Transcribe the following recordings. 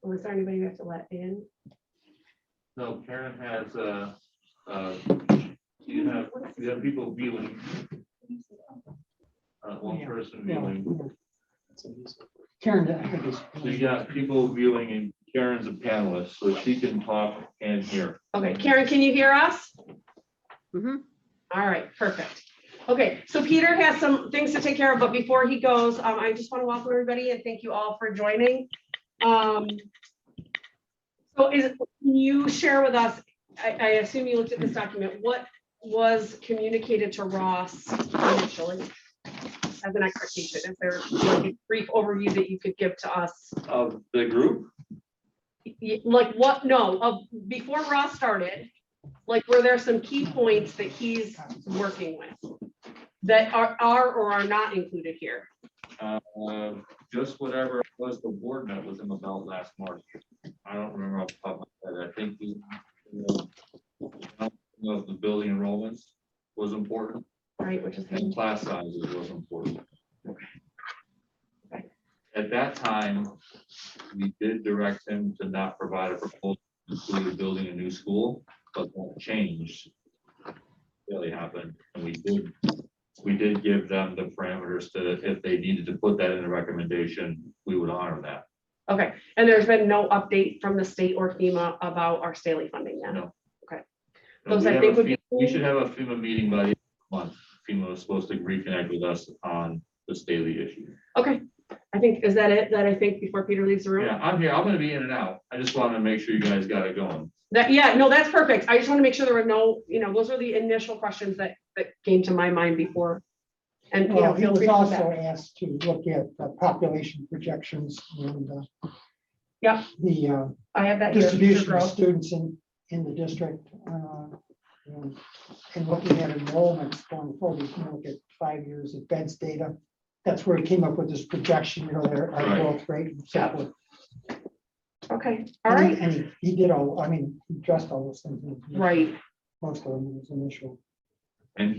Or is there anybody you have to let in? No, Karen has, you have people viewing. One person viewing. Karen, I think is. So you got people viewing and Karen's a panelist, so she can talk and hear. Okay, Karen, can you hear us? Mhm. All right, perfect. Okay, so Peter has some things to take care of, but before he goes, I just want to welcome everybody and thank you all for joining. So can you share with us, I assume you looked at this document, what was communicated to Ross initially as an expectation? Is there like a brief overview that you could give to us? Of the group? Like what, no, before Ross started, like were there some key points that he's working with that are or are not included here? Just whatever it was the board met with him about last March. I don't remember off the top of my head. I think the building enrollments was important. Right, which is And class sizes was important. Okay. At that time, we did direct him to not provide a proposal to include building a new school, but that changed. Really happened, and we did give them the parameters to, if they needed to put that in a recommendation, we would honor that. Okay, and there's been no update from the state or FEMA about our Staley funding then? No. Okay. No, Those we I have think a would be. we should have a FEMA meeting by the end of the month. FEMA was supposed to reconnect with us on the Staley issue. Okay, I think, is that it, that I think before Peter leaves the room? Yeah, I'm here. I'm gonna be in and out. I just wanted to make sure you guys got it going. That, yeah, no, that's perfect. I just want to make sure there were no, those were the initial questions that came to my mind before. And, Well, he feel was free to come also back. asked to look at population projections and Yeah, the I have that here. future distribution of growth. students in the district. And looking at enrollments going forward, you can look at 5 years of beds data. That's where he came up with this projection, their our Right. growth rate and so forth. Okay, all And right, he did all, I mean, he addressed all those things. right. Most of them was initial. And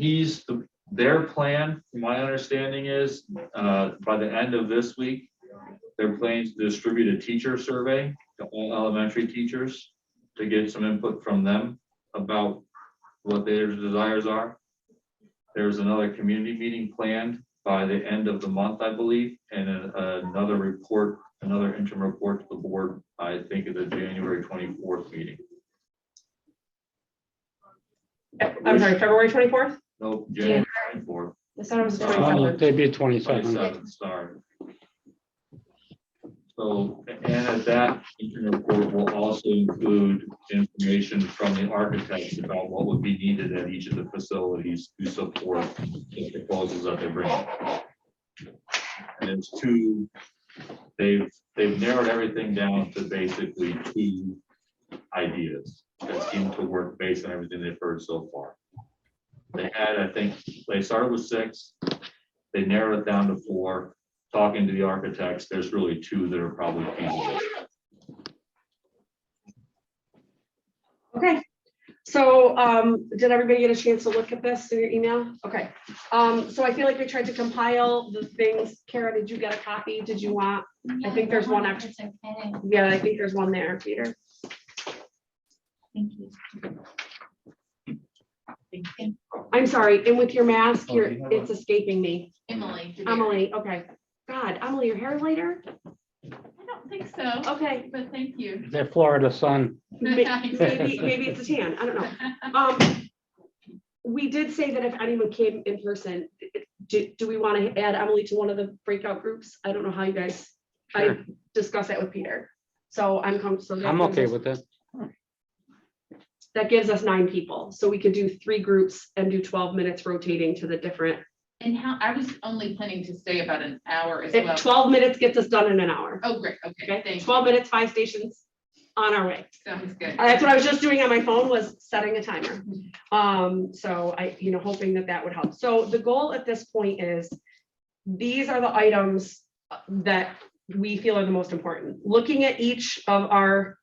their plan, from my understanding is, by the end of this week, they're planning to distribute a teacher survey to all elementary teachers to get some input from them about what their desires are. There's another community meeting planned by the end of the month, I believe, and another interim report to the board, I think, at the January 24th meeting. I'm sorry, February 24th? No, January 24th. I thought it was the Oh, 27th. They'd be 27. 27th, sorry. So, and at that interim report will also include information from the architects about what would be needed at each of the facilities to support the proposals that they bring. And there's two, they've narrowed everything down to basically 2 ideas that seem to work based on everything they've heard so far. They had, I think, they started with 6, they narrowed it down to 4. Talking to the architects, there's really 2 that are probably feasible. Okay, so did everybody get a chance to look at this in your email? Okay, so I feel like we tried to compile the things. Kara, did you get a copy? Did you want? I think there's one extra. Yeah, I think there's one there, Peter. Thank you. I'm sorry, and with your mask, it's escaping me. Emily. Emily, okay. God, Emily, your hair lighter? I don't think so, Okay, but thank you. They're Florida sun. maybe it's a tan, I don't know. We did say that if anyone came in person, do we want to add Emily to one of the breakout groups? I don't know how you guys, I discussed that with Peter. So I'm comfortable. I'm okay with it. That gives us 9 people. So we could do 3 groups and do 12 minutes rotating to the different. And how, I was only planning to stay about an hour as If well. 12 minutes gets us done in an hour. Oh, great, okay, Okay, thank you. 12 minutes, 5 stations on our way. Sounds good. That's what I was just doing on my phone, was setting a timer. So I, hoping that would help. So the goal at this point is, these are the items that we feel are the most important. Looking at each of our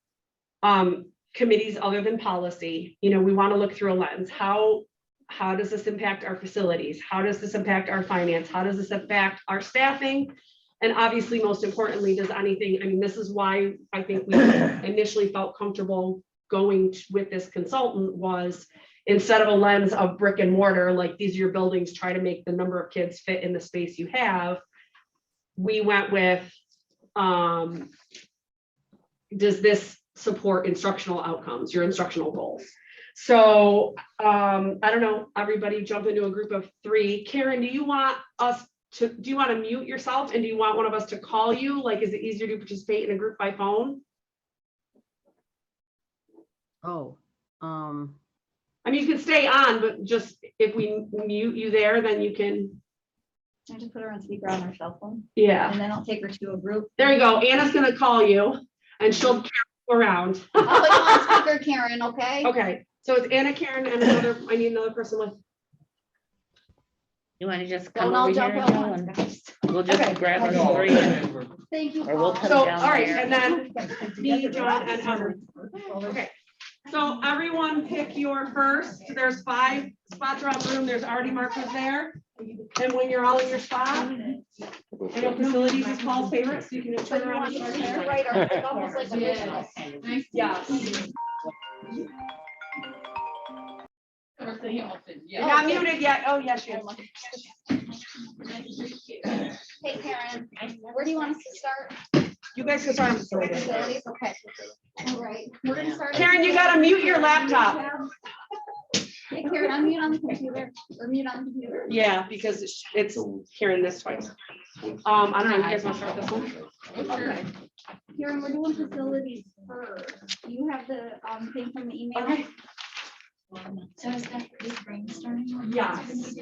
committees other than policy, we want to look through a lens. How does this impact our facilities? How does this impact our finance? How does this impact our staffing? And obviously, most importantly, does anything, I mean, this is why I think we initially felt comfortable going with this consultant was instead of a lens of brick and mortar, like these are your buildings, try to make the number of kids fit in the space you have. We went with, does this support instructional outcomes, your instructional goals? So I don't know, everybody jump into a group of 3. Karen, do you want to mute yourself and do you want one of us to call you? Like, is it easier to participate in a group by phone? Oh, I mean, you can stay on, but just if we mute you there, then you can, I just put her on speaker on her cell phone yeah. and then I'll take her to a group. There you go. Anna's gonna call you and she'll carry you around. I'll put you on speaker, Karen, okay? Okay, so it's Anna, Karen, and I need another person with. you want to just Don't come all over jump here, at Joe, once, and guys. we'll just Okay. grab our 3. Thank you. Or we'll Paul. come So, down all right, there. and then me, John, and Heather. Okay, so everyone pick your first. There's 5 spots around the room. There's already markers there. And when you're all in your spot, I know facilities is Paul's favorite, so you can just turn around and start there. Right, or it's almost like a Yeah. business. Nice. Yes. Yeah. Not muted yet. Oh, yes, yes. Hey, Karen, where do you want us to start? You guys can start on facilities. Facilities, okay. All right, we're gonna start. Karen, you gotta mute your laptop. Hey, Karen, unmute on the computer, or mute on the computer. Yeah, because it's hearing this twice. I don't know, you guys want to start this one? Okay. Karen, we're doing facilities first. You have the thing from the email? Okay. So is that the brainstorming? Yes.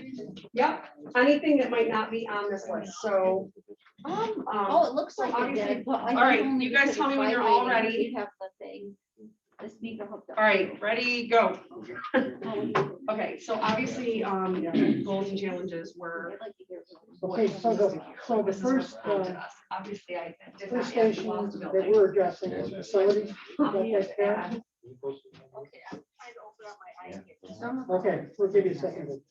Yep, anything that might not be on this list, so. Oh, it looks like it did. All All right, you guys tell me when you're all ready. We have the thing, the speaker hooked up. All right, ready, go. Okay, so obviously, goals and challenges were. Okay, so the This is what's first, prompted us. Obviously, I did not first add station walls to that building. we're addressing is facilities. Add. Okay, we'll give you a second.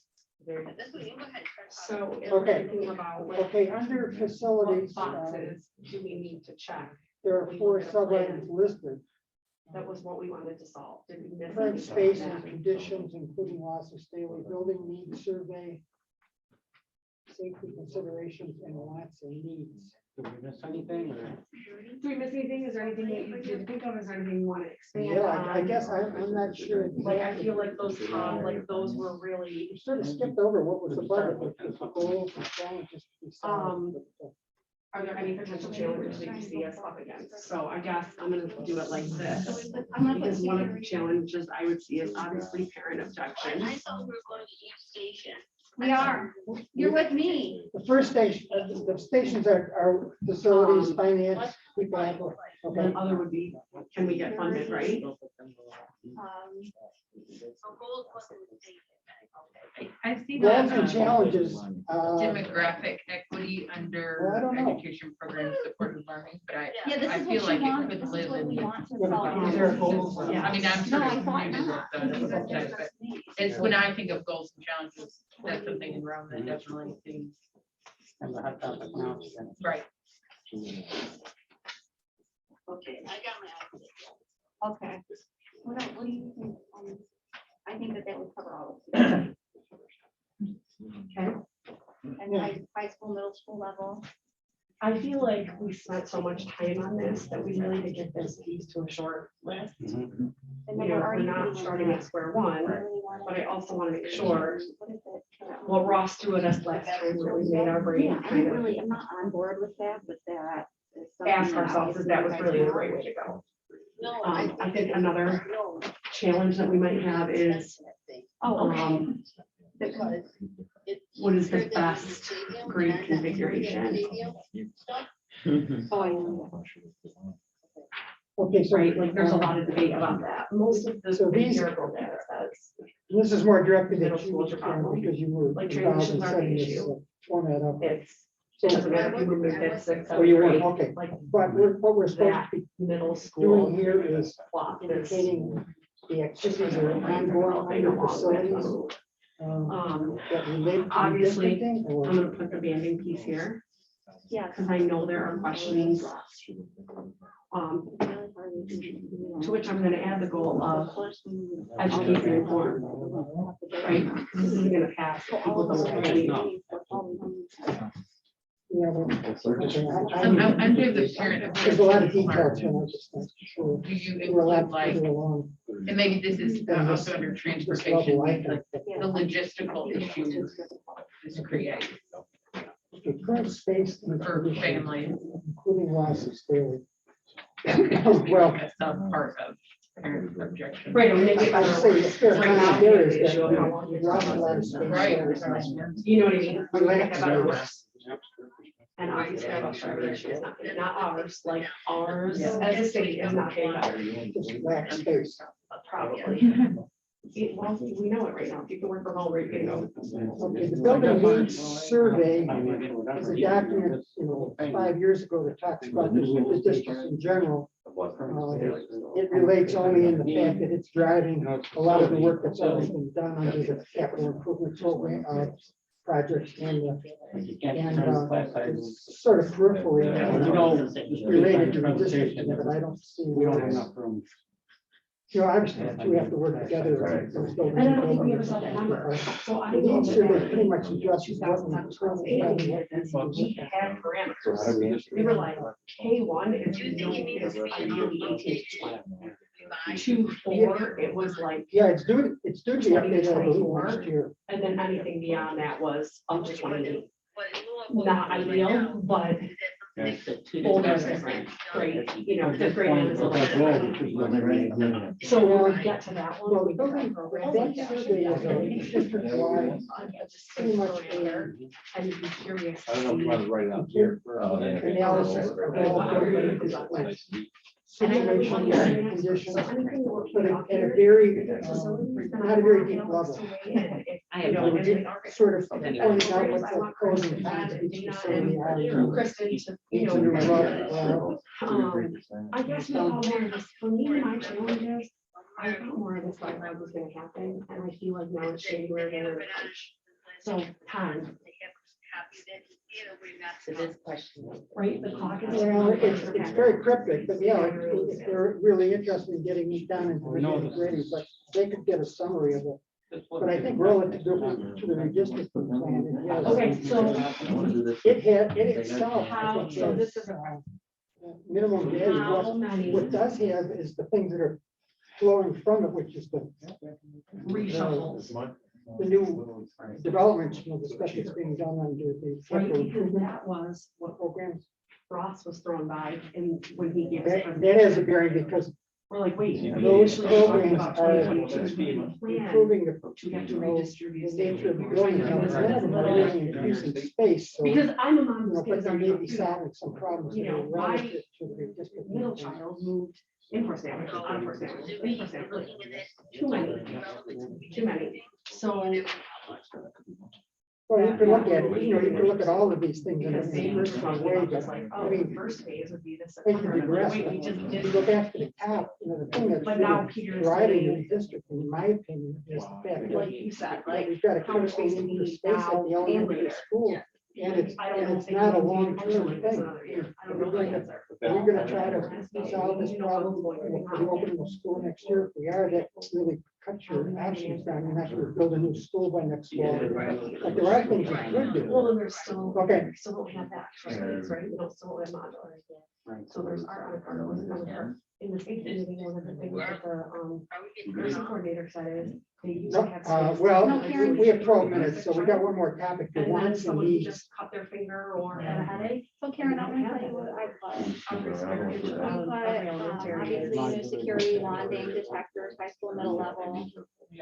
So if Okay. we're thinking about what Okay, under what facilities, boxes do we need to check? there are 4 sub-items listed. That was what we wanted to solve. Did we miss Current anything? space and conditions, including loss of stable building needs survey, safety considerations and wants and needs. Did we miss anything? Or? Do we miss anything? Is there anything that you didn't think of? Is there anything you want to expand Yeah, I on? guess I'm not sure. Like, I feel like those were really, You sort of skipped over what was the budget, what was the goals and challenges. we saw. are there any potential challenges that you see us up against? So I guess I'm gonna do it like this. I'm gonna put Because one of the speaker. challenges I would see is obviously parent objections. thought we were going to each station. We are, you're with me. The first station, the stations are facilities, finance, people. And Okay, then other would be, can we get funded, right? So goals wasn't stated. I see goals and that challenges. demographic equity Well, I under don't know. education programs supported learning, but Yeah, this I is feel what like you it want, could this is live what in we the- want to Yeah, solve. is there a goal? Yeah. I mean, I'm No, sure. I it's thought communities not. that does it, but it's when I think of goals and challenges, that's something in Rome that definitely seems And the hot topic now. right. Okay, I got my idea. Okay. What do you think? I think that would cover all of it. Okay. And high school, middle school level. I feel like we spent so much time on this that we really did get this piece to a short list. And You then know, we're we're already not putting starting in at square one, there. Really wanna- but I also want to make sure, What is it? well, Ross threw it us last time where we made our brain Yeah, I'm kind of really, I'm not on board with that, but that is something ask that ourselves if that was obviously really the you right guys way to go. No, I think another no. challenge that we might have is, Oh, okay. Because it. what is the best grade configuration? Oh, I know. Okay, so. Right, like there's a lot of debate about that. Most of the So these- empirical data says, This is more directed Middle at you, schools are problem. because you were Like, involved transitions in aren't setting the this issue. format up. it's, So, it doesn't matter if you remove that 6, oh, you 7, were, 8, okay, like but what we're supposed that to be middle school doing here is plot is indicating the just activities that are ongoing under facilities. Um, That relate to obviously, districting, or- I'm gonna put the banding piece here. Yeah. because I know there are questions. To which I'm gonna add the goal of educate and inform, right? This isn't gonna pass. if People don't really. Yeah, I'm doing the parent. there's a lot of details, and I just not sure. Do you We're allowed include like, further along. and maybe this is also under This transportation, level, I like think, the logistical issues this creates the current space and for conditions, families. including loss of daily. Just be Well, like a sub part of parent objection. Right, and make it I would better. say the fair Right now, comment there is the issue of how that long we it's lost a gonna lot of last. space. Right. You know what I mean? We lack Have better space. maps. And obviously, our bus driver issue is not ours, like ours as a city is not getting better. Just lack space. But probably. Well, we know it right now. If you can work from home, where you can go. Okay, the building needs survey is a document, 5 years ago that talks about the districts in general. It relates only in the fact that it's driving a lot of the work that's already been done under the capital improvement program, projects and it's sort of peripherally, related to the district, but I don't see. We don't have enough room. Obviously, the two have to work together. Those buildings And I don't think we ever saw that number. So I The know needs survey that pretty much addresses what we 2007, currently have and what we had parameters. We were like, K1 is ideally 18 to 20. 2-4, it was like, Yeah, it's due to be updated, I believe, next year. and then anything beyond that was up to 28. Not ideal, but older is different, right? Fifth grade is a little. So when we get to that one, Well, we the can building, program. that survey is a district-wide, pretty much I'd be curious. I don't know if you want to write it out here. analysis of all building situation and conditions, but at a very, not a very deep level. Sort of pointing out what the pros and cons of each facility are. Kristen, to, Each under I guess we all wanted this, for me, my challenge is, I thought more of this dialogue was gonna happen, and I feel like now it's January, they're in March. So time, To this question. right, the clock is. Well, it's very cryptic, but yeah, if they're really interested in getting it done and ready, but they could get a summary of it. But I think relative to the redistricting plan, it has. Okay, so It itself. how, so this is Minimum value, how many what does have is the things that are flowing from it, which is the reshuffles, new development, the stuff that's being done under the right, capital because improvement that was what programs. Ross was thrown by, and when he gave us. That has a bearing because We're like, wait. we those actually talked programs about are 2022 plan improving the to have to you know, redistribute. the nature of the We were trying building. to Now, figure some of them are out- really increasing space, so. Because I'm a mom whose But kids they are may be young, solving some problems. You that know, are my relative to the redistricting. middle child moved in for sandwiches, out for sandwiches, in for sandwiches. Too many. So. Well, you can look at it, you can look at all of these things in Because they a were personal talking way, about but this, like, I oh, the mean, first phase would be this. they can September, and I'm digress. like, wait, we just If did. you go back to the top, the thing that's But now really Peter's driving saying, the redistricting, in my opinion, is the fact that like you said, like, we've got a how much critical space do we need for need space at now the and elementary later? school. And it's not a long-term thing. I don't know the answer. We're gonna try to solve this problem for the opening of school next year. If we are, that really cuts your options down. You're not gonna build a new school by next fall. But there are things you could do. Well, then there's still. Okay. We still don't have that, right? We don't still have modular. So there's our part. In the safety meeting, one of the things that the nursing coordinator said is they used to have. space. Well, No, Karen, we have 12 minutes, so we got one more topic. The And then wants and someone who needs. just cut their finger or had a headache. So Karen, I'm gonna tell you what I put. We put, obviously, new security, bonding, detectors, high school, middle level.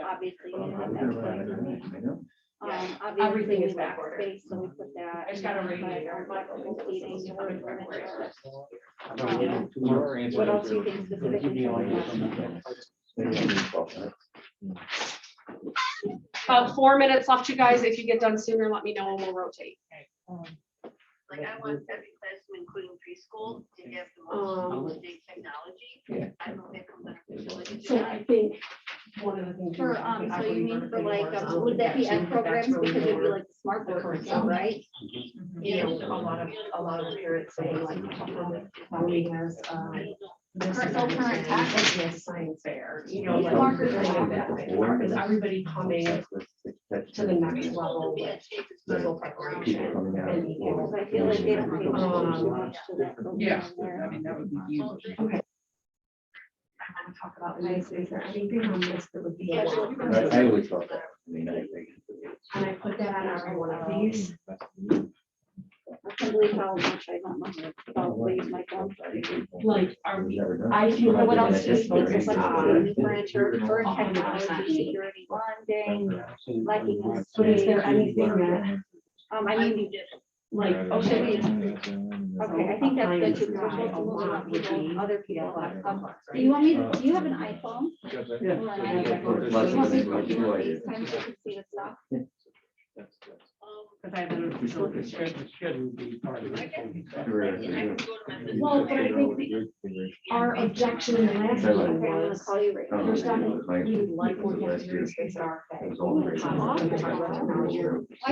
Obviously, you have that. Obviously, Everything is we lack back ordered. space, so we put that. I just got a radiator. Electrical heating, water furniture. What What else do you think specifically? About 4 minutes left, you guys. If you get done sooner, let me know and we'll rotate. Like I want every classroom, including preschool, to have the most up-to-date technology. I don't think I'm gonna facilities. So I think one of the things. For, so you mean for like, would that be ed programs, because it'd be like the smart board curriculum, right? You know, a lot of parents saying like, Bowie has, current tactics. yes, science fair, you know, These like. markers are like that. Is everybody coming to the next level with visual preparation? And, you know, I feel like they don't pay attention too much to that. Yeah, I mean, that would be huge. I want to talk about this. Is there anything on this that would be? Yeah, I always thought that. I mean, And I put that on every one of these. I can't believe how much I don't know about ways my phone. Like, are we, I feel like What else do you this think is is on. furniture, or technology, security, bonding, liking and But is there space? anything that, I mean, like, okay, okay, I think that's good too, because we're supposed to move on people, other people. Do you want me, do you have an iPhone? Hold on, I have one. Less You want me to than put you on what you FaceTime so you can see the stuff? Because I have a facility Shouldn't be part of it. well, but I think our objection in the last Okay, meeting I'm gonna was, call you right now. there's nothing, we would like more to space at our. Why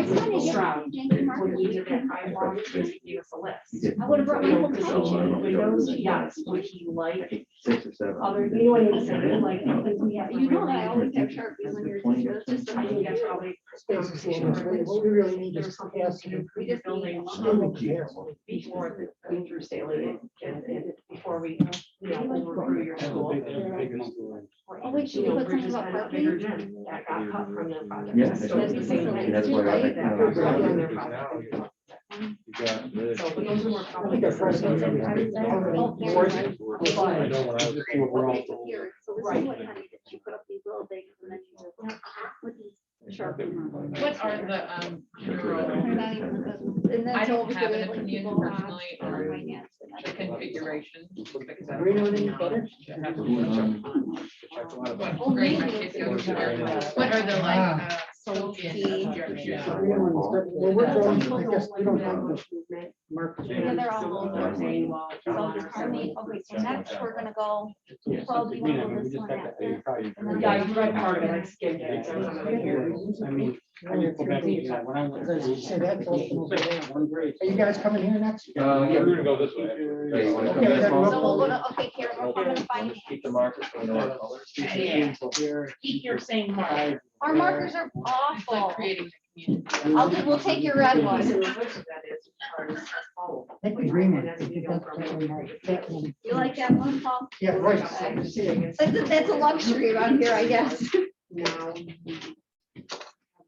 is that Stroud. again? When we did that sidewalk, he gave us a list. I would have brought my whole So, couch. windows, yes, would he like 6 or 7. other, you know what I'm saying, like, things we have. You know that I always have Sharpies when you're teacher. It's just. I think that's probably. What we really need There's is something capacity. to improve the building before the winter sailing and before we, you know, overthrew your school. Oh, wait, should You we know, put Bridges something had about a bigger parking? gym that got cut from their project. Yeah, So that's the same thing. that's why I like. That got cut from their project. So, but those are more. I think our president. Oh, there Board- it is. I know when I was overall. Okay, so here, so this is what honey did. She put up these little things and then you just with these Sharpies. What are the, They're not even the- And then I so don't over have here, an like, opinion people personally on on finance and the everything. configuration. because I Do we know don't any better? Oh, Great, maybe my it's kids go to gonna be work. like- What are the like, So social key. objections? Well, we're going, I guess we don't have much market. Yeah, they're all over. So just tell me, okay, so next we're gonna go, well, do you wanna go this one after? And then- Yeah, you read part of it, I skimmed it. So it's not here. I mean, I just go back and, you know, when I went to Say that, so- one grade. Are you guys coming here next? Yeah, we're gonna go this way. Okay, then we'll- So we'll go to, okay, Karen, we're going to finance. Keep the markers on the colors. Yeah. Here. Keep your same mark. Our markers are It's like awful. creating a community. We'll take your red one. So the switch of that is, oh, I think the green one. and as we go from That one. You like that one, Paul? Yeah, right. That's a luxury around here, I guess. Now.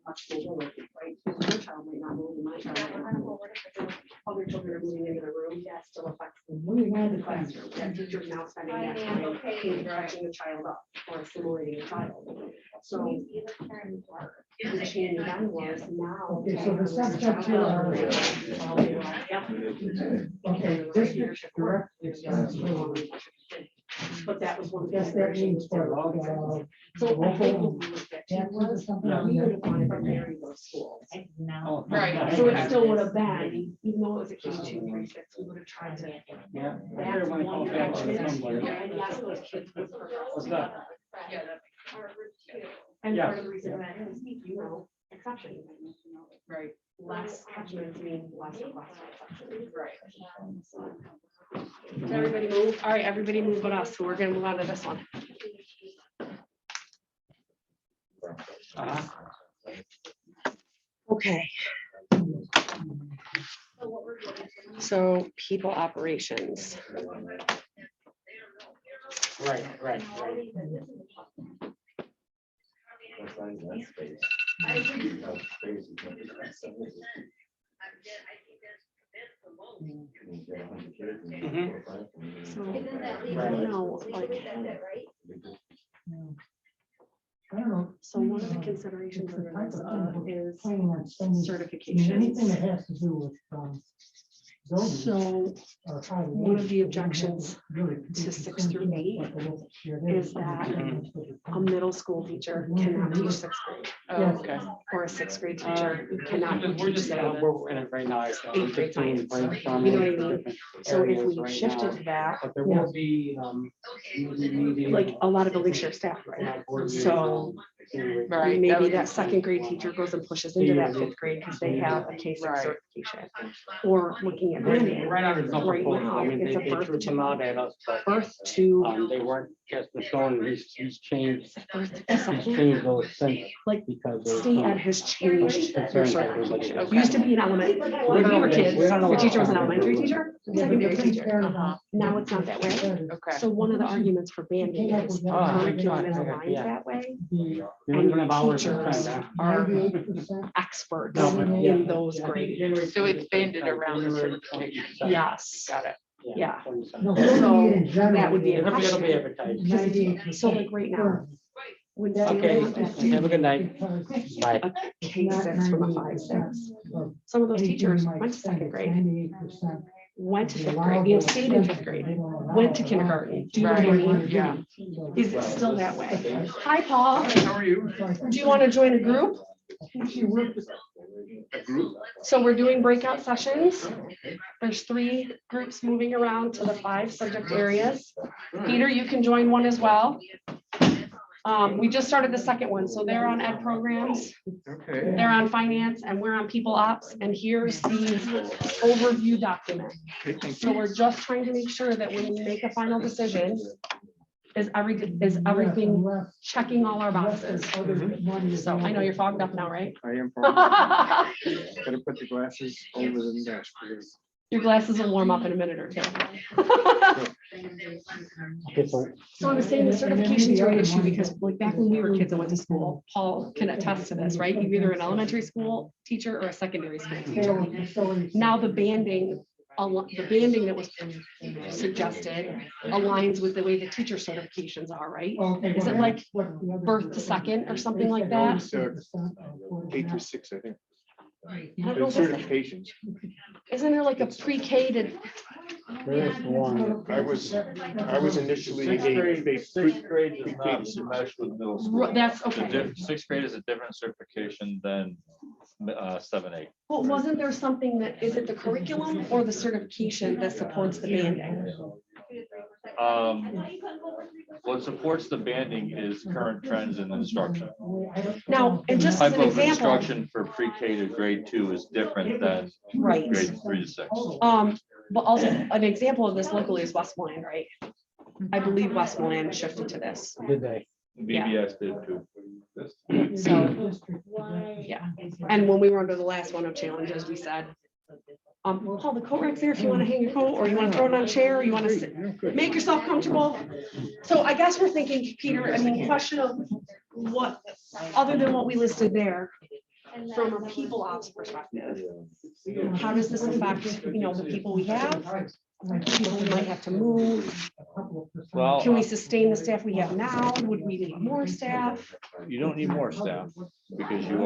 Much mobility, right? Because your child might not move, my child might not move. Other children are moving into the room, that still affects the classroom. That teacher's now spending that time interacting the child up or assimilating the child. So the change then was now. Okay, so the subject here are- Okay, district director. But that was one of the. Guess that means for, So I think what we looked at too taxes or was, something. we would have wanted to marry those schools. Oh, Right. So it still would have been, even though it was a K 2, 3, 6, we would have tried to. Yeah. That's When I one call year back, extra. somebody- And yes, those kids would. What's that? Yeah, that And Yeah. part of the reason for that is, you know, exception. right, Less catchments mean less requests for exceptions. right. Does everybody move? All right, everybody move but us. So we're gonna move on to this one. Okay. So people operations. Right. So Isn't that I don't know, legally, like, legally said that, right? I don't know. so one of the considerations of this is Planning on spending- certifications. Anything that has to do with, So one of the objections to 6 through 8 is that a middle school teacher cannot teach 6th grade. Oh, okay. Or a 6th grade teacher cannot We're teach just, that. we're in it right now. So we're 8th grade just doing science. brainstorming You know what I mean? different So if areas we right shifted now. to that, But there will be, meeting, like a lot of buildings share staff, right? So Right, maybe would- that 2nd grade teacher goes and pushes into that 5th grade because they have a K-6 Right. certification. Or looking at banding, Right now, there's no right proposal. now, I mean, it's a they birth threw some to, out at us, but they weren't just the stone. He's changed. birth to He's second. changed those since Like, because there's State some ed has changed their concerns. certification. Used to be an element, when we were kids, the teacher was an elementary teacher, secondary teacher. Uh-huh. Now it's not that way. Okay. So one of the arguments for banding is the curriculum is aligned yeah. that way. You And don't even your have hours to teachers spend, huh? are experts No, but yeah. in those grades. So it's banded around the certification. Yes. Got it. Yeah. No, So that would be a It'll be question. advertised. So like right now, when Okay, Stanley have a good night. Bye. a K-6 from a 5-6, some of those teachers went to 2nd grade, went to 5th grade, you know, stayed in 5th grade, went to kindergarten. Do you know what I mean? Yeah. Is it still that way? Hi, Paul. How are you? Do you want to join a group? A group? So we're doing breakout sessions. There's 3 groups moving around to the 5 subject areas. Peter, you can join one as well. We just started the 2nd one, so they're on ed programs, Okay. they're on finance, and we're on people ops, and here's the overview document. So we're just trying to make sure that when we make a final decision, is everything checking all our boxes? So I know you're fogged up now, right? I am. Gotta put the glasses over the desk. Your glasses will warm up in a minute or 2. Okay, so So I was saying the certifications are an issue because like back when we were kids and went to school, Paul can attest to this, right? You're either an elementary school teacher or a secondary school teacher. Now the banding that was suggested aligns with the way the teacher certifications are, right? Is it like birth to second or something like that? 8 through 6, I think. I don't know if it's- Certifications. Isn't there like a pre-K to, there is one. I was initially a. 6th grade does not mesh with middle school. that's okay. 6th grade is a different certification than 7, 8. Well, wasn't there something that, is it the curriculum or the certification that supports the banding? What supports the banding is current trends in instruction. Now, and just as Type an of example, instruction for pre-K to grade 2 is different than right? grade 3 to 6. But also an example of this locally is Westmoreland, right? I believe Westmoreland shifted to this. Did they? VBS did too. So, yeah. And when we were under the last one of challenges, we said, Paul, the coat rack's there if you want to hang your coat, or you want to throw it on a chair, or you want to sit, make yourself comfortable. So I guess we're thinking, Peter, I mean, question of what, other than what we listed there, from a people ops perspective, how does this affect, you know, the people we have? People we might have to move? Well, Can we sustain the staff we have now? Would we need more staff? you don't need more staff because you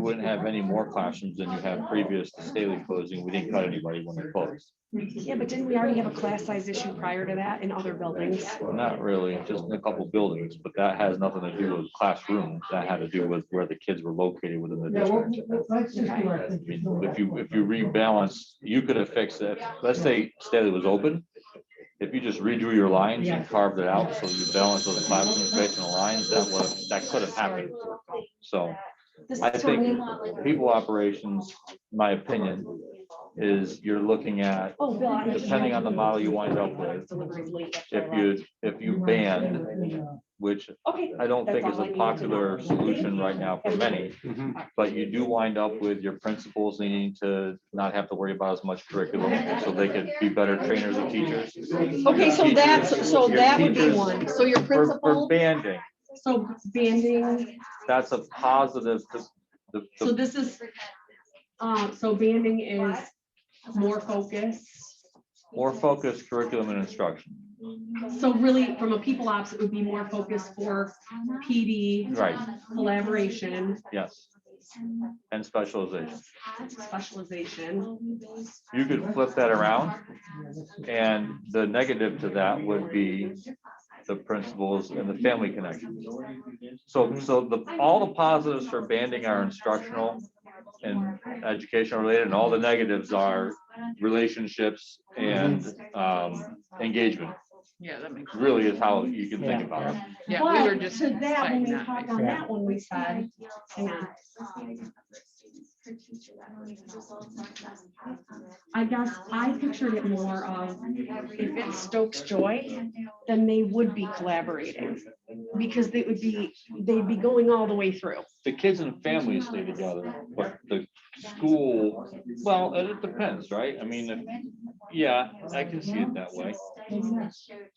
wouldn't have any more classrooms than you have previous to Staley closing. We didn't cut anybody when they closed. Yeah, but didn't we already have a class size issue prior to that in other buildings? Not really, just in a couple buildings, but that has nothing to do with classrooms. That had to do with where the kids were located within the district. I mean, if you rebalance, you could have fixed it. Let's say Staley was open. If you just redrew your lines and carved it out, so you balance those classroom space and the lines, that could have happened. So I think people operations, my opinion, is you're looking at, Oh, Bill, depending on the model you wind up with, if you ban, which Okay. I don't think is a popular solution right now for many, but you do wind up with your principals needing to not have to worry about as much curriculum, so they could be better trainers and teachers. Okay, so that would be teachers- one. So your For principal, banding, so banding, that's a positive. so this is, so banding is more focus. More focused curriculum and instruction. So really, from a people ops, it would be more focused for PD. Right. Collaboration. Yes. and specialization. Specialization. You could flip that around, and the negative to that would be the principals and the family connections. So all the positives for banding are instructional and educational related, and all the negatives are relationships and engagement. Yeah, that makes sense. Really is how you can think about it. Yeah, we were But just to that, when saying we that. talked on that one, we said, hang on. I guess I pictured it more of, if it stokes joy, then they would be collaborating. Because they'd be going all the way through. The kids and families stay together, but the school, well, it depends, right? I mean, yeah, I can see it that way.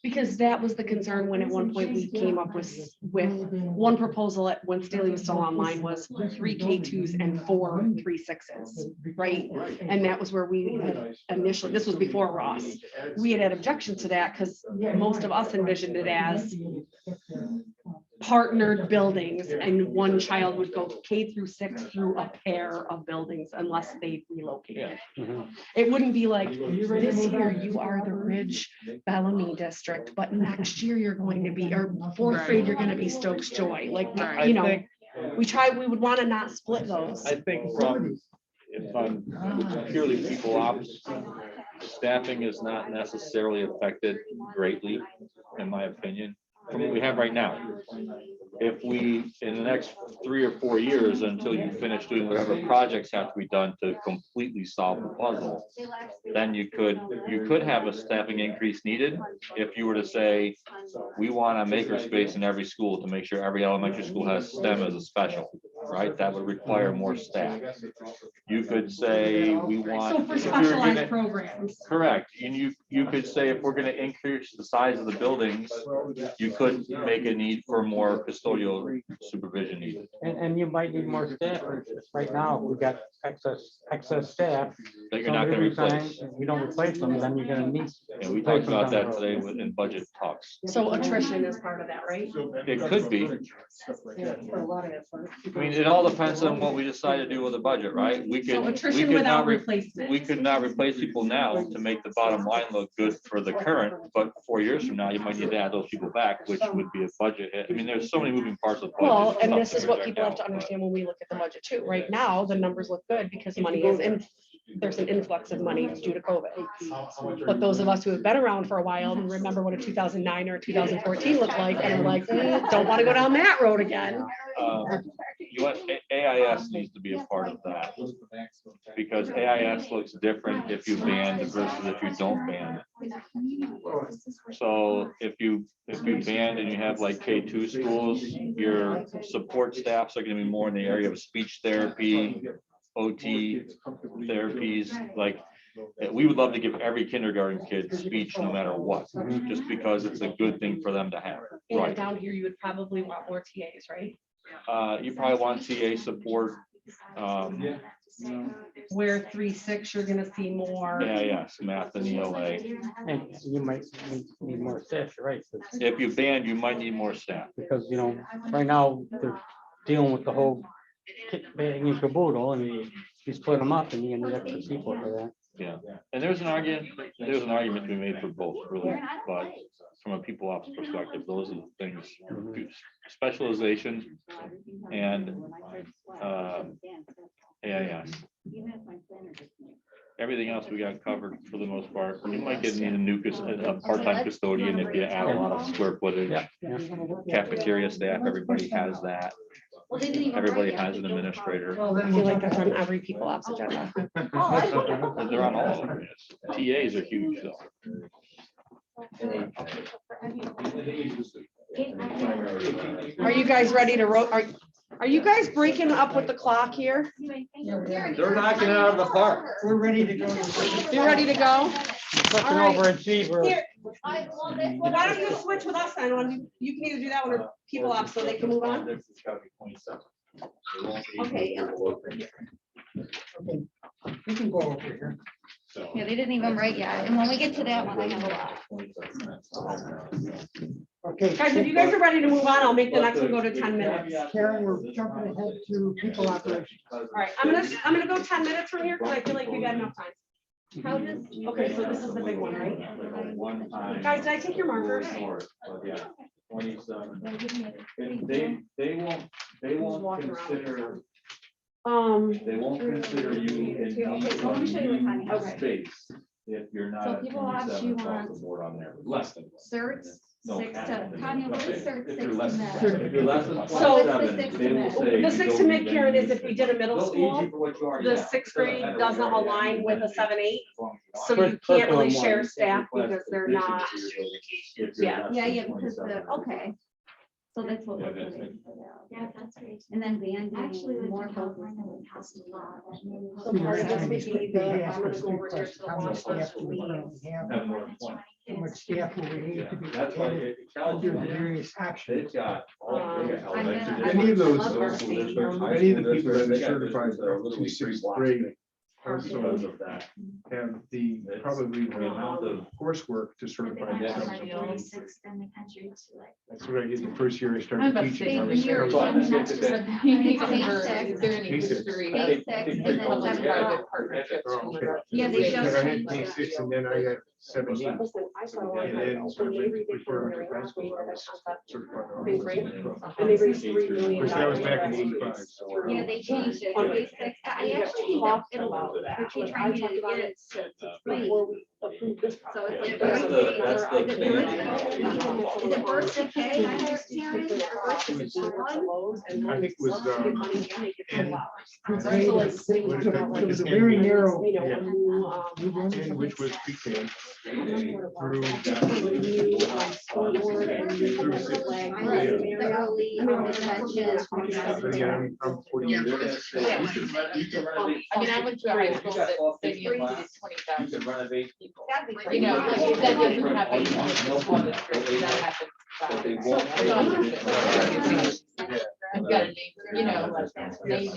Because that was the concern when at one point we came up with one proposal at, when Staley was still online, was 3 K2s and 4 3-6s, right? And that was where we had initially, this was before Ross, we had objection to that because most of us envisioned it as partnered buildings, and one child would go K-6 through a pair of buildings unless they relocated. It wouldn't be like, this year you are the Ridge Bellamy district, but next year you're going to be, or fourth grade, you're gonna be Stokes Joy. Like, Right. you know, we would want to not split those. I think from, if I'm purely people ops, staffing is not necessarily affected greatly, in my opinion, from what we have right now. If we, in the next 3 or 4 years, until you finish doing whatever projects have to be done to completely solve the puzzle, then you could have a staffing increase needed. If you were to say, we want a makerspace in every school to make sure every elementary school has STEM as a special, right? That would require more staff. You could say, we want. So for if you're specialized gonna- programs. Correct, and you could say, if we're gonna increase the size of the buildings, you could make a need for more custodial supervision needed. And you might need more staff. Right now, we've got excess staff. That you're not gonna Somebody replace. resigns, if you don't replace them, then you're gonna need. And we talked about that today in budget talks. So attrition is part of that, right? It could be. I mean, it all depends on what we decide to do with the budget, right? So attrition without replacement. We could not replace people now to make the bottom line look good for the current, but 4 years from now, you might need to add those people back, which would be a budget hit. I mean, there's so many moving parts of the budget. Well, and Stuff this is to what project people have out. to understand when we look at the budget too. Right now, the numbers look good because money is in, there's an influx of money due to COVID. But those of us who have been around for a while and remember what a 2009 or 2014 looked like, and are like, don't want to go down that road again. AIS needs to be a part of that, because AIS looks different if you ban versus if you don't ban it. So if you ban and you have like K2 schools, your support staffs are gonna be more in the area of speech therapy, OT therapies. Like, we would love to give every kindergarten kid speech no matter what, just because it's a good thing for them to have. And Right. down here, you would probably want more TAs, right? You probably want TA support. Where 3-6, you're gonna see more. AIS, math and ELA. And you might need more staff, you're right? If you ban, you might need more staff. Because, you know, right now, they're dealing with the whole kit bang and caboodle, and you split them up and you need extra people for that. Yeah, and there's an argument to be made for both, really, but from a people ops perspective, those are the things, specialization and AIS. Everything else we got covered for the most part. You might get a part-time custodian if you add a lot of square footage. Yeah, yeah. Cafeteria staff, everybody has that. Everybody has an administrator. I feel like that's on every people ops agenda. They're on all of them. TAs are huge though. Are you guys ready to are you guys breaking up with the clock here? They're knocking it out of the park. We're ready to go. You ready to go? Looking All right. over at Zebra. Here. Why don't you switch with us then? You can either do that one or people ops so they can move on. Okay. We can go over here. Yeah, they didn't even write yet. And when we get to that one, I have a lot. Okay. Guys, if you guys are ready to move on, I'll make the next one go to 10 minutes. Karen, we're jumping ahead to people operations. All right, I'm gonna go 10 minutes from here because I feel like we've got enough time. How does? Okay, so this is the big one, right? Guys, did I take your markers? 27. They won't consider, they won't consider you in Okay, so let me show you what time. Okay. space if you're not. So people ask you across on the board on there. Less than. certs, No. 6 to, Tanya, what is cert If 6 you're to less med? than, if you're less than So- 27, they will say. The you 6 don't to mid, need Karen, any is if we did a middle They'll school, age you for what you already the have. 6th Doesn't grade matter doesn't what you already align have. with a 7-8. So First- you first can't really one. share staff because they're not, Yeah, because the, okay. So that's what we're putting. Yeah, that's great. And then banding. Actually, lived more in focus. California, we passed a law that made it- So part of this would be the, I'm gonna go over here to the How much launch staff list. do we currently have? Have more than one. How much staff will we need to be That's why added it tells under you the that various actions? they've got. all- they got I'm elementary gonna- Many of those- I love our districts, state. high Many of the school people that are districts, they got certified districts that are to literally sixth three blocks grade big also because of that. have the, probably The the amount of. coursework to But they certify went that. from like 46th in the country to like. That's what I did the first year I I'm started about to teaching. say, I for was years, certified. I'm not just like, you need to Basic. convert, they're in Basic. history. Basic, and then Public-private 7 partnerships. Oh, okay. Yeah, they Then just I had changed 26 and then I got 17. Listen, I saw a lot And of then those. so I When they went redid before I Fort went to Mary, high school, I was certified. Fifth grade. Of And they raised $3 million. course, that was back in 85. so, Yeah, they changed it. On Basic. I actually think that it'll, they're trying to get it to 3. Before we approved this. So it's like. That's the Is it thing. birth- is it birth decay? I heard, Karen, or birth decay? I think it was, It was a very narrow. You know, Yeah. a new, And which was P10 through. The early intervention. But again, I'm 40 years. Yeah. You can renovate. I mean, I went to a high school that they You needed can 20,000. renovate. You know, like, that doesn't happen in the school district, that happens. But they won't. I've got a neighbor, you know, they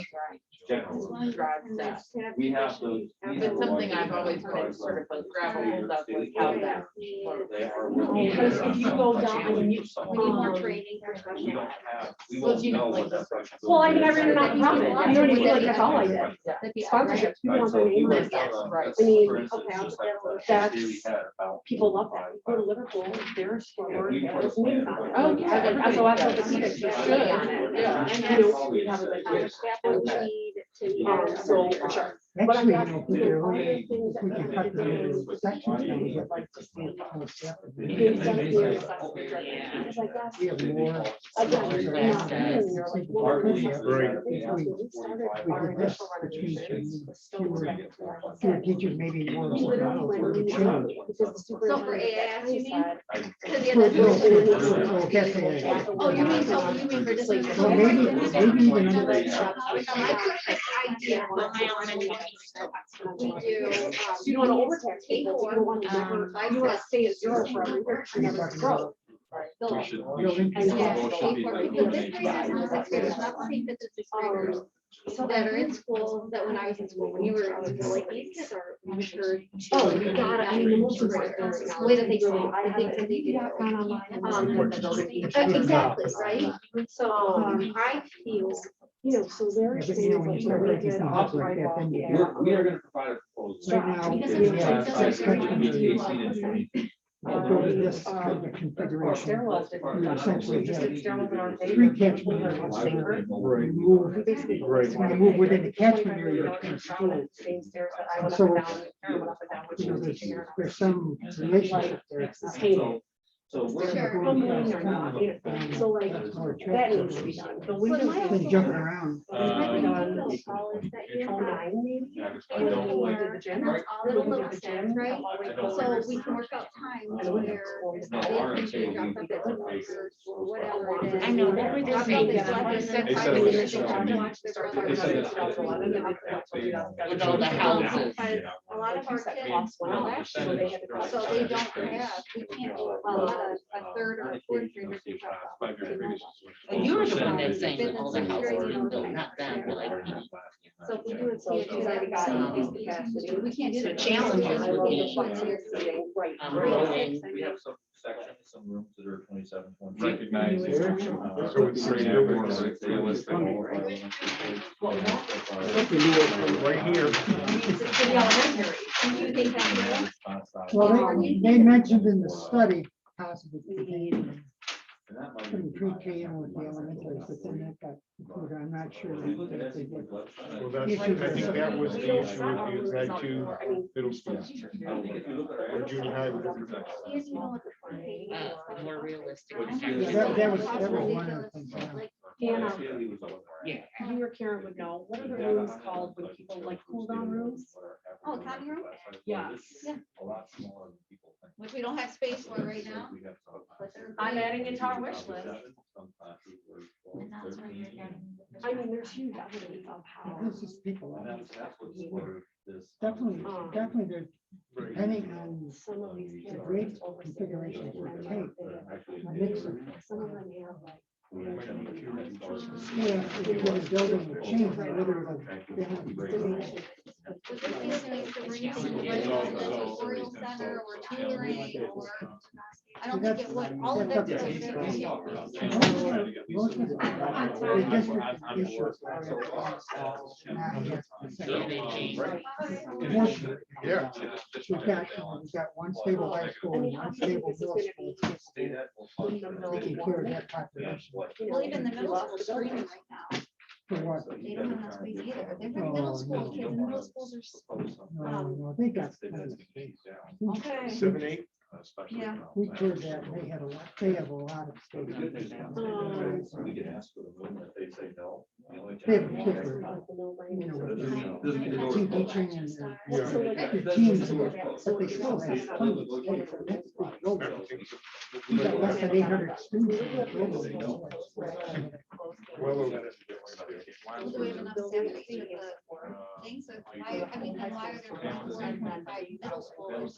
Generally. drive that. We have those. It's something I've always been sort of like gravel up with how that. They are. Because if you go down, I mean, you. We need more training for We don't special. have, we Well, won't you know, know like what that the- special. Well, I mean, I ran a nonprofit, you know what I mean, like, that's all I did. That'd be Sponsorships, people want their name on stuff. Right. I mean, For instance, okay, just like the that's- day we had about People love that. 4 Go or to Liverpool, there's Yeah, store, we there's put a names plan on it. Oh, yeah, Like everybody SOS does. orthopedics, there's Should. names on it. Yeah. And five. you know, we have like other staff What would we check. need to. So, sure. But I Actually, guess, you know, you know, other if things we that can we cut have to the do. sections, then we get like 16 staff. Things that we do assessments, because I guess, We have more. again, you're not doing, you're like, well, Our we're belief just- is Right. that we have we to started We our did this initial between renovations was still fewer working. teachers, maybe more. Literally when we children. were, because the superintendent AAS, at that you time mean? said, Because yeah, No, that's no, what- no, no, that's it. Oh, you mean, so you mean for this? Well, maybe even under that. My perfect idea. We do. You don't want to overtax people, you don't want to never, you want to stay at zero for every year, you never grow. We should. Building. And Yeah, Well, should be because like- this grade is not sixth graders, not the same fifth as sixth graders. That are in school, that when I was in school, when you were like, these kids are mature. Oh, you gotta, I mean, the most important thing is The way that they really, talk, I the have things that they do. Exactly, Exactly, right? so, I feel. you know, so there's Yeah, but things you know, when like you start we breaking did things off up like that, then you sidewalk, We are gonna provide a proposal. Right now, Because we it's have like- Size discussion between of 18 and 20. this kind of configuration. stairwells didn't. You essentially We just did stairwells in our Three favor. catchment areas. Right. Remove, We basically. Right. When you move within the catchment area between schools. Same stairs that I went up So, and down, Karen went up and down, when she you know, was there's, teaching her. there's some relationship there. It's sustainable. So we're. They're crumbling or not, you know, so like, That's more that attractive needs to be done. The But windows. my than jumping around. Done. College that you have. 09 maybe. Yeah, I When don't we like- did the gym. All Then little we little did the steps, gym, right? all the way don't close. So we can work out times And where No, they our can table, drop we up could at put Concord a- or whatever it is. I know, they were just saying that. Drop in They there, said it five was minutes, a watch show. watch their Started brother. They said in it's- 2011, and then With all the houses. Because a lot of our That kids, costs one last year, they had to go. so they don't have, we can't, a lot of, a third or a fourth graders. can drop off. And you were the one that's saying all the houses, not them, like. So if we do it, So she's already got increased capacity. we can't do So the challenges I would love be, the flexibility, right. rolling. We have some sections some rooms that are 27, 20. Recognize. So it's six buildings. Right here. For the elementary. Do you think that Well, they mentioned in the study possibly putting pre-K in with the elementary, but then that got included. I'm not sure. Well, that's, I think that was the issue with the that two middle schools. Or junior high. More realistic. That was one of the things. Hannah, Yeah. you or Karen would know, what are the rooms called when people like cool down rooms? Oh, copy room? Yes. Yeah. A lot smaller than people think. Which we don't have space for right now. I'm adding it to our wish list. And that's where you're getting the I mean, there's huge evidence of how. This is people. And that's what's for this. Definitely, they're depending on Some of these. the kids grade over configuration for six, tape. they Mix have, it. some of them have like. Yeah, if you get a building to change, they literally have. Would this be something to bring to like a tutorial center or tutoring or? I don't think it would, all of That's it. up to most of the district issues are Yeah. We've got one stable high school and one stable middle school. Taking care of that population. Well, even the middle school is screaming right now. For what? They don't have enough space either. They're very middle school kids, and middle schools are. No, they got. Okay. 7, 8. Yeah. We toured that, and they had a lot, they have a lot of space. We can ask for the room if they say no. They have kicker, you know, team teaching and the teams, but they still have tons of space. And that's a big building. We got less than 800 students. In the building. Well, over. Do we have enough staff to do the things? So why, I mean, then why are there 425 middle schoolers?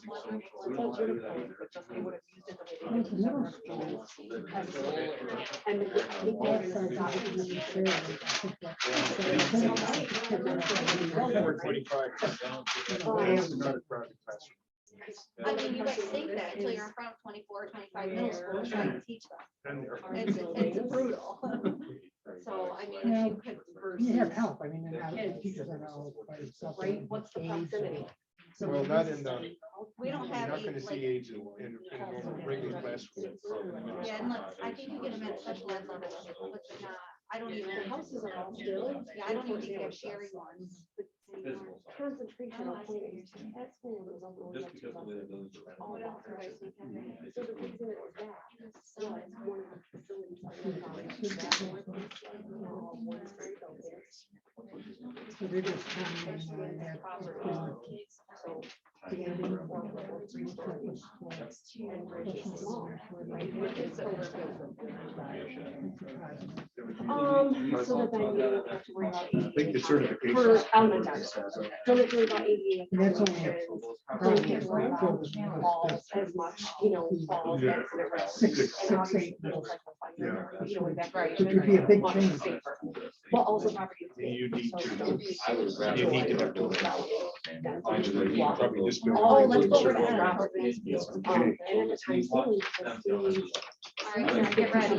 But just they would have used it the way It's they a did. middle school. And the Over 25. Another private classroom. I mean, you guys think that until you're in front of 24, 25 middle schoolers trying to teach them. It's brutal. So, I mean, if you could. You have help, I mean, and now the teachers are now by themselves. Right, what's the proximity? Well, not in the, We don't you're have not a, gonna see like, aides in normal regular classroom. yeah, and like, I think you get them at special ed level, but they're not, I don't even. The houses are all still. Yeah, I don't even think they're sharing ones. anymore. Concentration of points. At school, it was all going Just up to because of the way the about- buildings are. all about the right. So the reason it was that, so it's one of the facilities on the college, that one, one very building. So they're just coming in and have. So, the ending for the three stories, and bridges is small, right? It's over. So that then you don't have to worry about. I think the certification. For elementary, don't have to worry about ADA. And that's only. Don't get balls as much, you know, balls. Yeah. Six, And 6, 8. Yeah. You know, that right. It could be a big Much change. safer. But also property. You need to. I would rather. You need to have to- Probably this building. Oh, let's go over to that. And at the time, still, All right, get ready.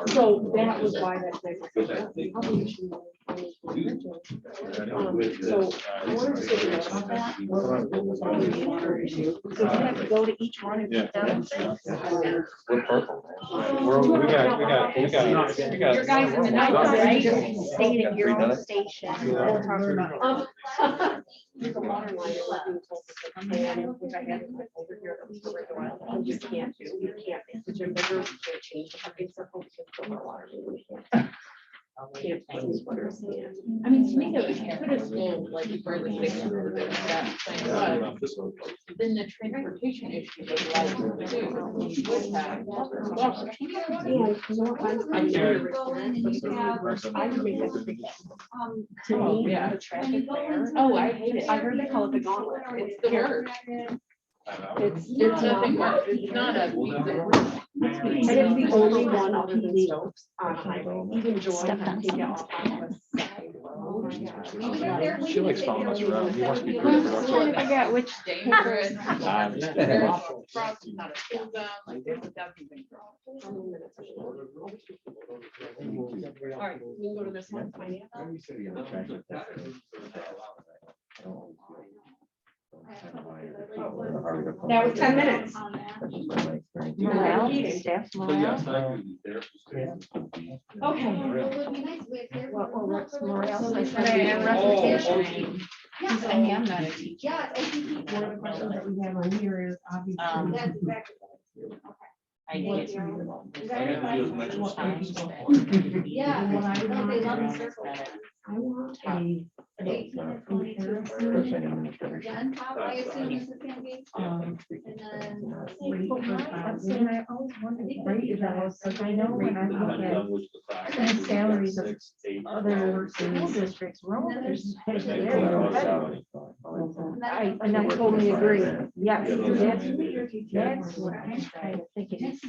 so that was why that. So. I wanted to say about that. Water issue. So you have to go to each one and get them. We're purple. We Your guys in the night, right? Staying at your own station. There's a water line that was being told us, which I had to put over here. That was for right a while. You just can't do, you can't, the gym bigger, you can't change the parking circle because of the water. You can't change waters, yeah. I mean, to me, it was, you could have told, like, where the station or that thing was, then the transportation issue was like, too. You would have. Yeah, you know, I'm You go in and you have, I would make that big. To Oh, me, yeah. the traffic there. Oh, I hate it. I heard they call it the gauntlet. It's the worst. It's Nothing worse. It's not a. And it's the only one other than Stokes on highway. Even Jordan had to get off on the side road. She likes following us around. He wants to be pretty Trying to productive. figure out which Dangerous. I'm just There's kidding. frogs not a school zone, like there's a dozen things wrong. All right, we can go to this one. finance. That was 10 minutes. morale, staff So yes, morale. I agree with there. Okay. What's morale? Reputation. I mean, I'm not a teacher. Yeah. One of the questions that we have on here is obviously. That's exactly. I did. I had to do as much as possible. Yeah. What I No, they love want the circle. I want a 18 and 22. comparison. Yeah, and top, I assume this is gonna be. And then. Rate per thousand. Rate is almost, because I know when I look at the salaries of other school districts, we're all there's. And I totally agree. Yes, that's what I'm trying to think. It is.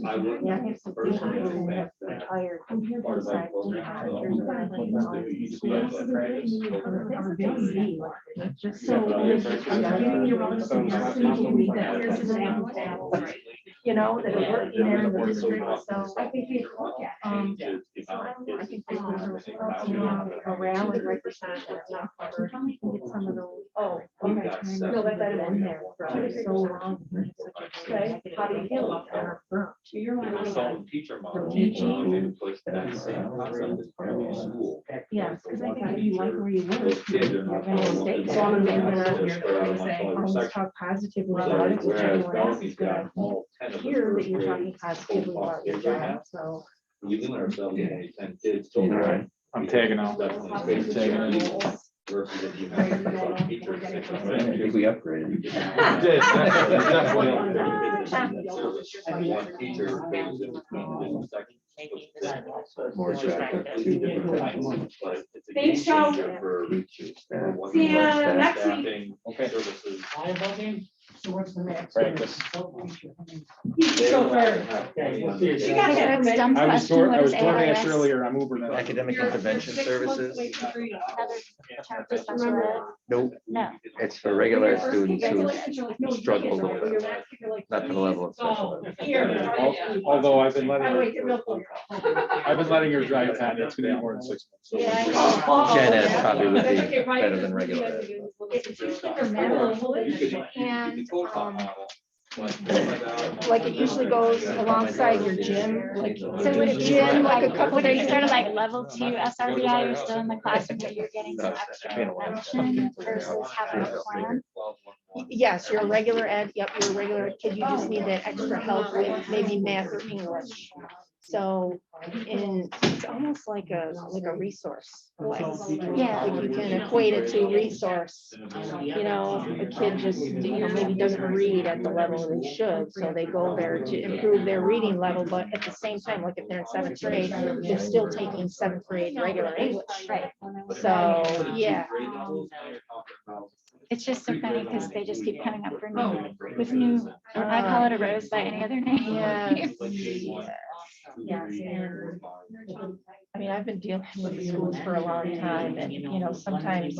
I would Yeah, I have some people who have retired. Compared to the side, just so. Giving your own suggestions, that here's an example, you know, that are working there in the district, so I think you look at. I think there's morale and rate percentage that's not covered. You can get some of those. Oh, okay. No, but that been there for so long. Okay, how do you feel about that? You're like. Teacher For model. teaching. That same concept is part of the school. Yes, because I think if you like where you work, Those kids are you're not gonna stay. So I'm gonna make that here, to say, always talk positively about it, which everyone else is gonna hear that you're talking positively about your job, so. We limit ourselves to only 10 kids. I'm tagging out. Versus if you I have teachers. think we upgraded. One teacher goes in between the different sections. More attractive. Thanks, Joe. See ya next week. Staffing, Okay. services. So what's the next? Practice. So fair. You gotta get That's permission. dumb I was question. door, What I was is DoorDash ARS? earlier. I'm Uber now. Academic intervention services? Another term for special ed? Nope, No. it's for regular students who struggle a little bit, not to the level of special ed. Although I've been By the way, letting, get real close. I've been letting her drive Tanya. It's gonna be more than 6 months. So- Gen ed probably would That's be okay, Ryan, better just than what you regular guys ed. are doing is little It's usually their medical and, Like it usually goes alongside your gym, like. so would it be Gym, like a like, couple would it be days. sort of like level 2 SRBI, you're still in the classroom, but you're getting some extra intervention versus having a plan? Yes, you're a regular ed, yep, you're a regular ed kid, you just need that extra help with maybe math or English. So, it's almost like a resource. Yeah. Like you can equate it to resource. You know, a kid just, maybe doesn't read at the level they should, so they go there to improve their reading level, but at the same time, like if they're in 7th grade, they're still taking 7th grade regular English. Right. So, yeah. It's just so funny because they just keep coming up for new, with new, I call it a rose by any other name. Yes, and I mean, I've been dealing with the schools for a long time and, sometimes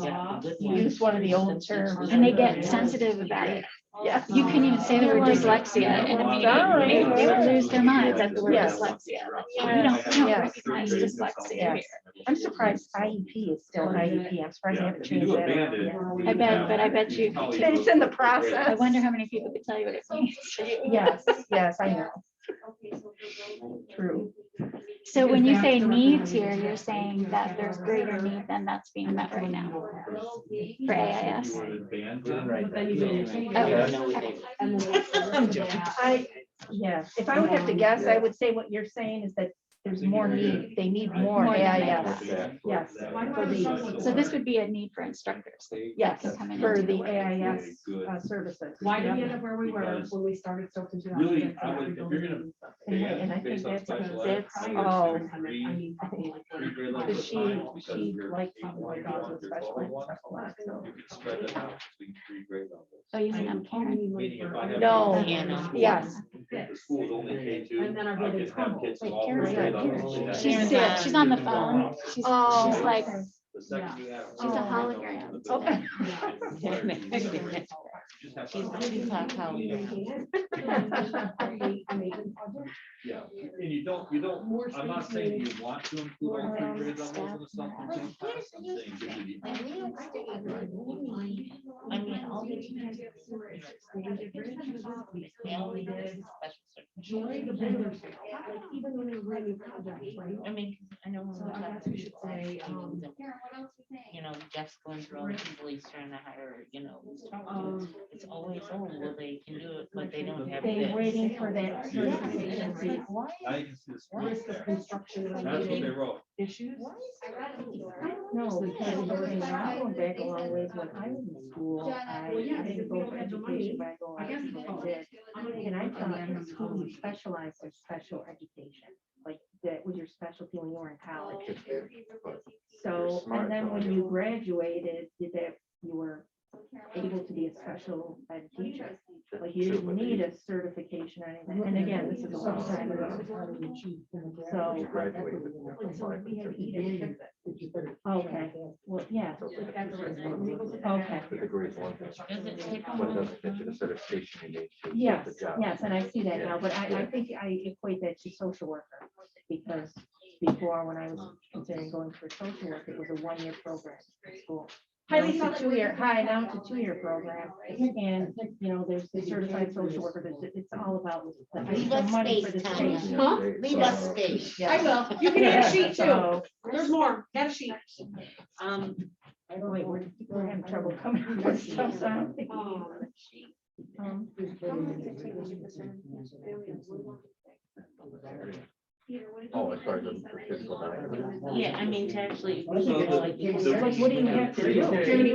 you use one of the old terms. And they get sensitive about it. Yeah. You couldn't even say the word dyslexia and immediately they would lose their minds at the word Yes. dyslexia. We don't Yes. recognize dyslexia Yes. here. I'm surprised IEP is still IEP. I'm surprised they haven't changed that. I bet, but I bet you. It's in the process. I wonder how many people could tell you what it means. Yes, I know. True. So when you say needs here, you're saying that there's greater need than that's being met right now for AIS. If I would have to guess, I would say what you're saying is that there's more need, they need more More than AIS. AIS. Yes, for these. So this would be a need for instructors. Yes, Coming for into the work. AIS services. Why did we end up where we were when we started so confused? Really, I would, if you're gonna. And I think based on that's, special ed, that's, I oh, would say three grade levels because is she fine, because you're liked taking people like one us with through special 12 ed one, stuff a lot, so. you can spread it out between 3 grade levels. Oh, you mean I'm Karen? Meaning if I have. No, Yeah, no. yes, if the school is only K2, And then our I buildings could have crumble. kids Wait, from all Karen's three grade levels. She's Karen's there, on- she's on the phone. She's like, The second you have. she's a hologram. Okay. She's on hologram. Yeah, and you don't, I'm not saying you want to include all three grade levels in the supplemental class, I'm saying give you the. I mean, all the teachers. They only did special circumstances. I mean, I know when we talk, we should say, you know, Jeff's going through all the people he's trying to hire, you know, it's always, oh, well, they can do it, but they don't have. They this. waiting for that Yeah. certification. It's like, why? Now you can see the screen Risk of there. construction. That's what they wrote. Issues? No, because going back a long ways when I was in school, I didn't go for education, but I go, I did. And I thought in school you specialized in special education, like that was your specialty when you were in college. So, and then when you graduated, did that, you were able to be a special ed teacher. Like you didn't need a certification or anything. And again, this is a long time ago. So. Okay, well, yeah. Okay. The degree is one thing, Does it take but it doesn't get you the certification you need to. get Yes, the job. yes, and I see that now, but I think I equate that to social worker, because before, when I was considering going for social work, it was a one-year program in school. Hi, Now it's a Lisa. two-year, now it's a two-year program, and, you know, there's the certified social worker, it's all about Leave the us money for the space, state. Tanya. Huh? Leave us space. I will. You can have a sheet too. So, There's more. Got a sheet. wait, we're having trouble coming up with stuff, so I don't think. Um, Oh, as far as the physical diet. Yeah, I mean, to actually. Like, what do you have to do? Do you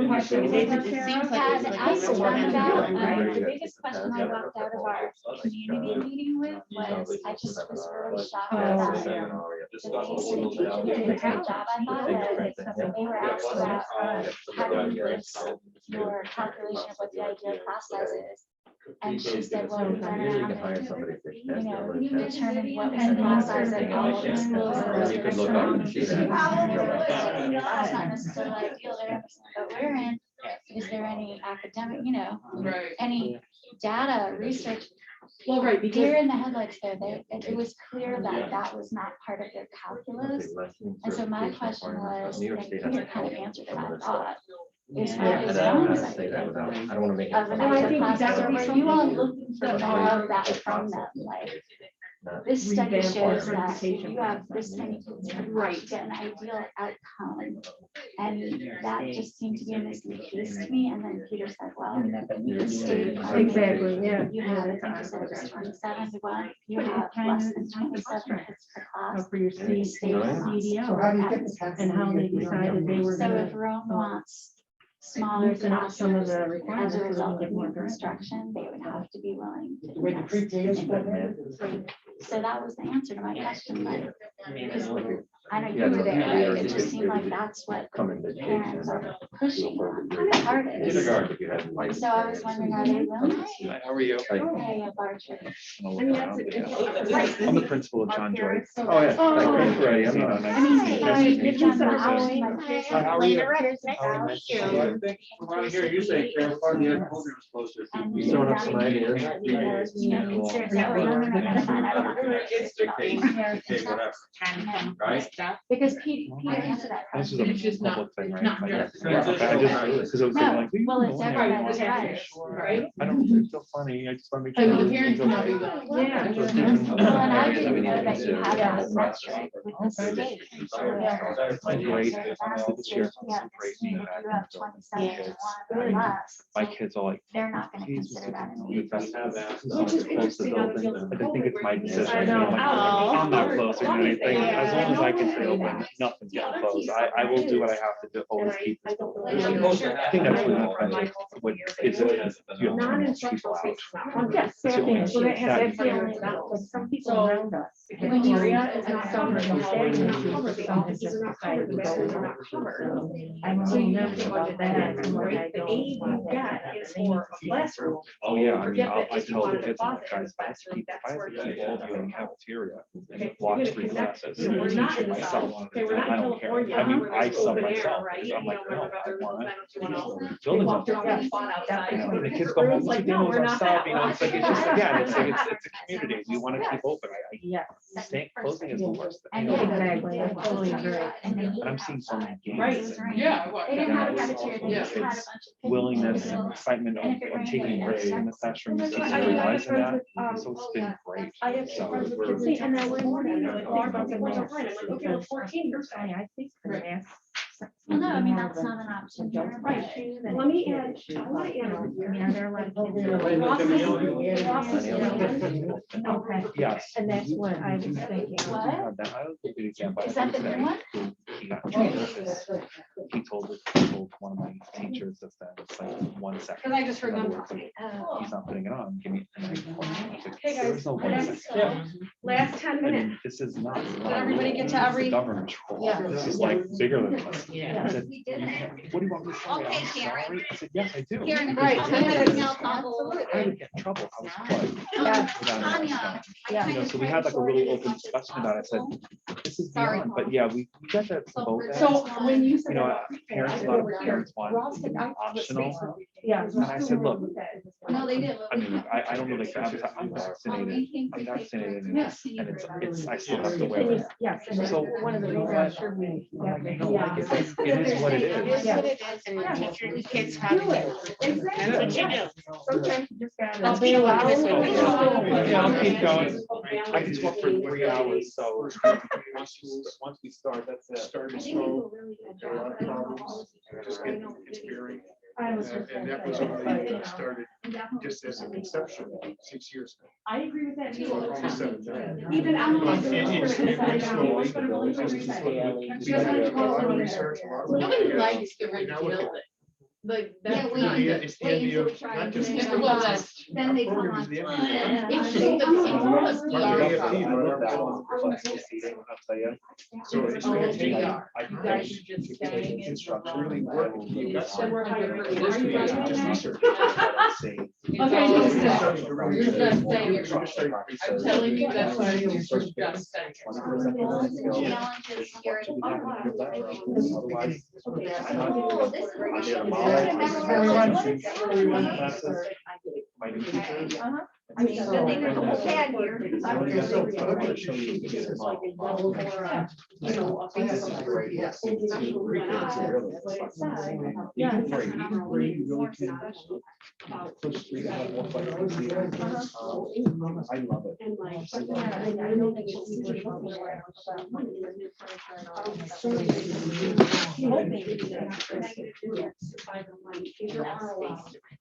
have to take It care seems of? like it's I like spoke a about, right? the biggest question I walked out of our community meeting with was, I just was really shocked that the basic teacher did a good job. I thought that they were asked about, how do you list your calculation of what the ideal class size is? And she said, well, we went You can around hire and, somebody. if they you pass know, the other test. determined what was the class size at all of the schools. And you could look up and see that. That's not necessarily ideal there, but we're in. Is there any academic, you know, Right. any data, research? Well, right, Deer because in the headlights there, it was clear that that was not part of their calculus. And so my question was, and Peter kind of answered it, I thought, is what And is I don't wrong want to with say that without, I don't want to make it. of an sound like extra it's class, that would be or were you all something looking for more of that from them, like? This study Revamp our shows that if certification you have process. this many kids, you Right. get an ideal outcome. And that just seemed to be a missing piece to me, and then Peter said, well, the state. Exactly, yeah. You have, I think you said it was 27, well, you have less than 27 kids per class. For your The state state will not CDL. So how do you support get the that. tax? And how they decided they were So if gonna Rome wants smaller loosen up some of classes the as requirements. a so we result can of get more new grants. construction, they would have to be willing to The way the invest pre-K is. in it. So that was the answer to my question, like, because I know you Yeah, were no, there, yeah, right? It you just could- seemed like that's what Come in education. parents are pushing on the hardest. Kindergarten, if you had life So I was wondering, are they willing to How are you? pay a larger? I mean, that's. I'm the principal of John Joy. Oh, yeah. Thanks for ready. I'm not. I mean, Nice to give meet them you. the option, like, here's How are your you? letters How are you? out Nice to here. see you. I think around here, you say, Karen, part of the agriculture was closer to. And You throwing up some ideas? because, you know, consider that, well, no, that's fine, I don't want to. Okay, whatever. Right? Because Peter answered that This is question. a It's just not- public thing, right? not Like, just- I just, because it was No, like. well, it's go in there. everybody's right. Right? I don't, it's so funny. I just want to make I sure. mean, the everything's parents okay. know that. Yeah. So it's Well, different. and I Areas that we didn't need know to that you consider. had Yeah. a metric with the state. So, yeah, My grade, so this that's year, if you have some this, crazy if back you have in 27 kids. or less, My kids are like. they're not gonna "Geez, consider that an we A. best have that." Which is Close to interesting on the building. heels of I think it's my COVID, decision. I know. I'm like, I'm not close or anything, as long as I can stay open, nothing's getting closed. I will do what I have to do, always keep this open. I think that's what is it, you know, people out. Yes, so I think, so that has that feeling, but some people around us. When you area is And not some covered, of the the hallways are not issues, covered, the some offices just are not decided covered, to the go bathrooms are with not covered. I'm So so you nervous have to about budget that. that in, And what I right? The don't aid you want get that. is for a classroom. Oh, yeah, I mean, Forget that I if you tell the wanted a kids, I'm closet like, in guys, the I have to classroom, keep, that's I have where to you keep all of you in the cafeteria. Okay, And watch you're 3 gonna connect, classes. you know, we're not in the Myself, south, okay, we're not I in don't care. California, I mean, where I there's sub open air, myself, right? because I'm You like, know, no, where I there's want those to. 90210. They Buildings walk are. around with a spot outside. And the kids go home, It's what's like, your no, day we're was not sub, that you know, it's like, way. it's just, again, it's like, it's a community, we want to keep open, Yes, closing is the worst. thing. exactly, I totally agree. And I'm seeing so many games. Right. and Yeah. They didn't have a academics, cafeteria, they just had a bunch kids' of kids. willingness and excitement of taking risks in the classrooms, That's and right. I mean, I have realizing friends that, with, so it's been great. I have So friends with we're- kids. See, and then we're more than like, oh, I'm about to go to Florida. I'm like, okay, well, 14 years. I think the math. Well, no, I mean, that's not an option here. Right. Let me add, I want to add. I mean, are there a lot of kids? Okay. Yes. And that's what I was thinking. What? I don't give you an example. Is that the new one? He got in trouble with this. He told one of my teachers that it's like 1 second. Because I just heard In other them. words, like, he's not putting it on, give me. And I was like, Hey, there guys, is no 1 last- second. Last 10 I minutes. mean, this is not. Did everybody get to every? Government control. Yeah. This is like bigger than this. Yeah. I said, what do you want me to say? Okay, I'm Karen. sorry. I said, yes, I do. Karen, Right, I'll 10 put minutes. everything else on hold. I would get in trouble. I was flooded. Yeah. Without any Tanya. response. You know, so we had like a really open discussion about it. I said, this is Sorry. beyond, but yeah, we got that both. ends. So when you said. You know, that, parents, a lot of parents want optional. Yeah. And I said, look, No, they did. I mean, I don't know, like, I'm vaccinated, and it's, I still have to wear it. Yes, and that's So, one of the reasons I'm sure we. No, like, it's like, it is what it is. Yeah. And you teach your kids how to do it. That's what you do. Sometimes you just gotta. Let's be honest with you. Yeah, I'll keep going. I can talk for 3 hours, so once we start, that's it. Started slow, had a lot of problems, just getting experience. And that was only started just as an exception 6 years ago. I agree with that too. 27. Even I'm. A lot of research, a lot of work. Nobody likes the And now look reveal at- it. Like, Yeah, that's wait. not. It's the idea of not just. Well, that's- Then they come Program on. is the idea. It's just the Part of PR. AFT, I love that but- one. I'll tell you. So it's Oh, gonna they take. are. I You guys are just staying in. Construction. Really work. You got So we're hiring. First we have to just research. See. It's Okay, all- just You're just saying it wrong. Just like- I'm telling you, that's why you're just saying. it. Challenges here. Otherwise. Oh, this is great. Yeah, my new teacher. I mean, good thing there's a whole tag here. I'm gonna show you the model. You know, This is great. Yes. Push 3 to have more flexibility. I love it. And like. I don't think it's super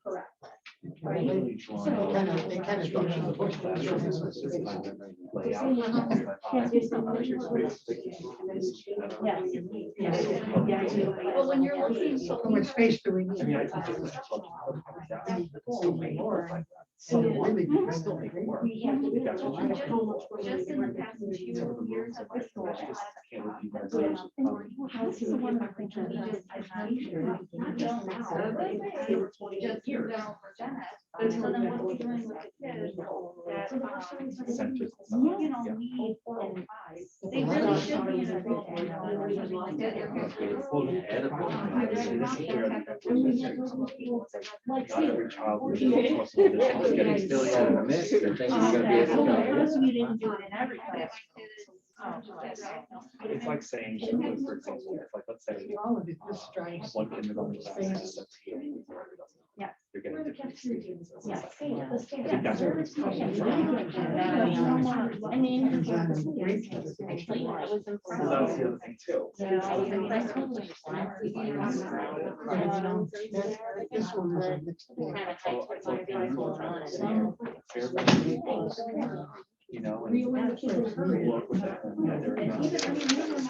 Correct. Really drawn. They kind of structure the whole classroom. Well, when you're looking, so How much space do we I mean, I need? think it's still make it work. So really, you can still make it work. That's what you do. just in the past 2 years of this school. Can't let you guys- This is the one I'm thinking of. Just general for Dennis. So then what are we doing with the kids that, Centers. you know, need, they really should be in a role or something like that. They're here. Like, Not every child will see, be across all this. It's getting still in the mix, and thinking it's gonna be able to go. you didn't do it in every class. It's like saying, for example, it's like, let's say, one kindergarten class has 17. Yeah. You're getting different experiences. Yeah. I think that's where it's coming from. I mean. So that was the other thing too. This one is a mixed bag. So I thought they were going to say, fair representation. you know. And work with that. Yeah, they're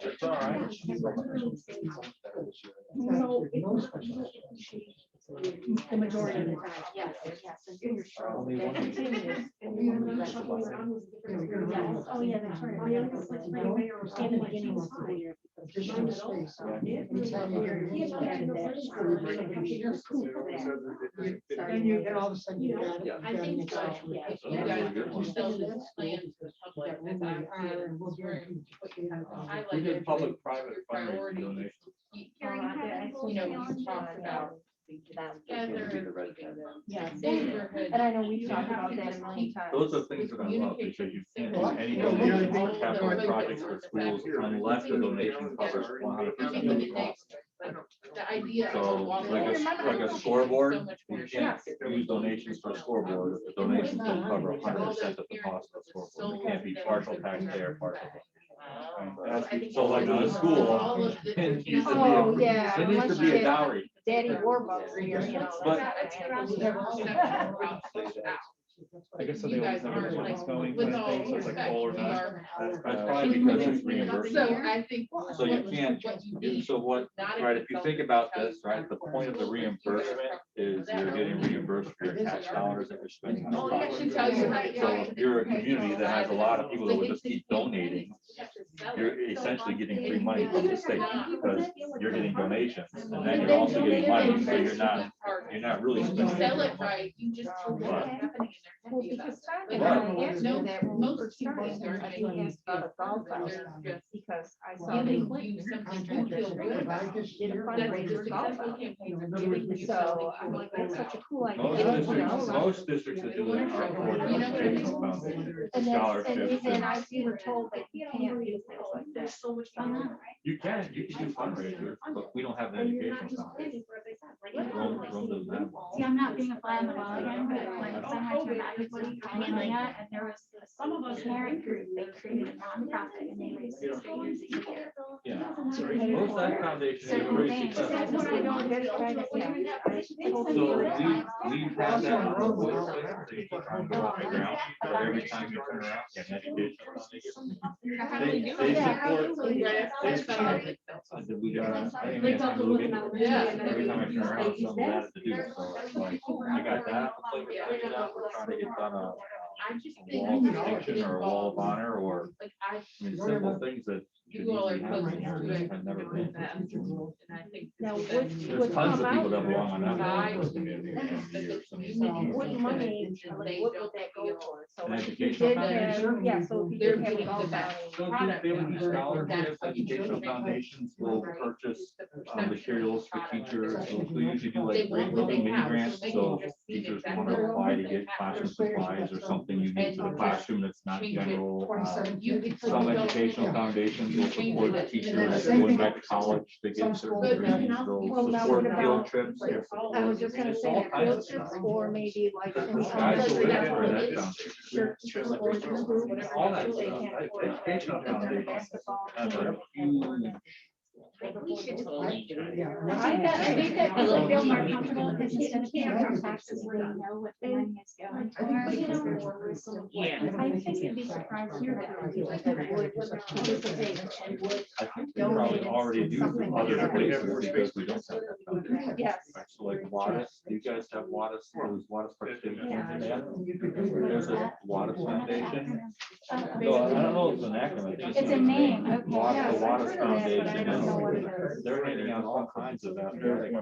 That's all right. The majority of the time, yes, yes. Only one. Oh, yeah, that's right. My youngest was in the beginning of the year. Additional space. Anytime then you, and all of a sudden you got. Yeah. I think so. Yeah. If you guys sell this land to the public, as I We like did it. public-private Your fundraising priority. donations. You know, you talk about together. Yeah. Neighborhood. And I know we've talked about that a million times. Those are things that I love because you can't do any Yeah. donations or capital projects for schools unless the donation covers 100%. The idea So of walking. like a scoreboard, you can't use donations for a scoreboard. If the donations don't cover 100% of the cost of the scoreboard. It can't be partial taxpayer, partial. So like on a school, it needs to be Oh, a, yeah. it needs to be a dowry. Daddy Warbucks, you know. But- I guess so they always know where it's going, With kind of all thing, so it's like respect, polar we not. are- That's probably because it's So reimbursement. I think. So you can't, what you need, so what, not right, if you think about this, tell you right, the point of the reimbursement is you're getting reimbursed for your tax dollars that you're spending on Oh, the yeah, property. she tells you how to. So if you're a community that has a lot of people that would just keep donating, you're essentially getting free money from the state because you're getting donations and then you're also getting money, so you're not really If you spending. sell it right, you just don't know what's happening in Well, their because community. Scott and I asked No, you that when we most first people started, start I making think asked about a golf house, They're just because I saw giving they you something did you feel good about. a fundraiser golf house. So So I'm like, that's such a cool idea. Most you know, districts, like- most districts that do that are toward You know what I mean? foundation, And scholarships. then we were told that you can't do things like that. so much You can do fundraisers, but we don't have an educational foundation. Rome doesn't have one. See, I'm not being a fly on the wall again, but like, so I went to evaluate Kalia, and there was this parent group, they created a nonprofit, and they raised $6 figures a year. Yeah. Most that foundation is Certain pretty things, so successful. that's what I don't get started with. So we've had that on the voice, they keep trying to go right now, but every time you turn around, you have an educational foundation. They support. I said, we got, I think we have to move it. Every time I turn around, something else to do, so it's like, I got that. We're trying to get done a wall of distinction or a wall of honor, or, I mean, simple things that should You all are easily close happen, to it. have never been. And I think. Now, this would- is- There's tons of people that belong on that wall in this community. What money, like, what would that go for? So An like, if you educational did have, foundation? yeah, so if you They're did have a getting the golf best house. So product. they would do scholarships, That's what you educational do. foundations will purchase materials for teachers. We usually do They like want what they mini have, grants, so they so can just see teachers exactly want to apply to what get they classroom have. supplies or something unique to the classroom that's not Change it. general. You could put Some the educational foundations will support the teachers Same going thing. back to college to Some get schools certain have- degrees. Well, They'll now support what field about- trips. I was just gonna say All that kinds field of trips, stuff. or maybe like. The in sky's the some limit places, for that it's foundation. church for sports group, whatever All that they stuff. can't afford it. Educational foundations Basketball. have a huge. We should totally try. I think that people feel more comfortable because instead of paying more taxes, they know what the money is going for. Yeah. I think you'd be surprised here that people would participate and would. I think they probably already do from other places because we don't have that foundation. Yes. So like Wattis, do you guys have Wattis, those Wattis participation Yeah. in that? There's a Wattis Foundation. Oh, So I don't know if it's an acronym. just It's a name, okay. Wattis, the Yeah, I've Wattis heard of that, but I Foundation, don't know what it and is. they're handing out all kinds of athletic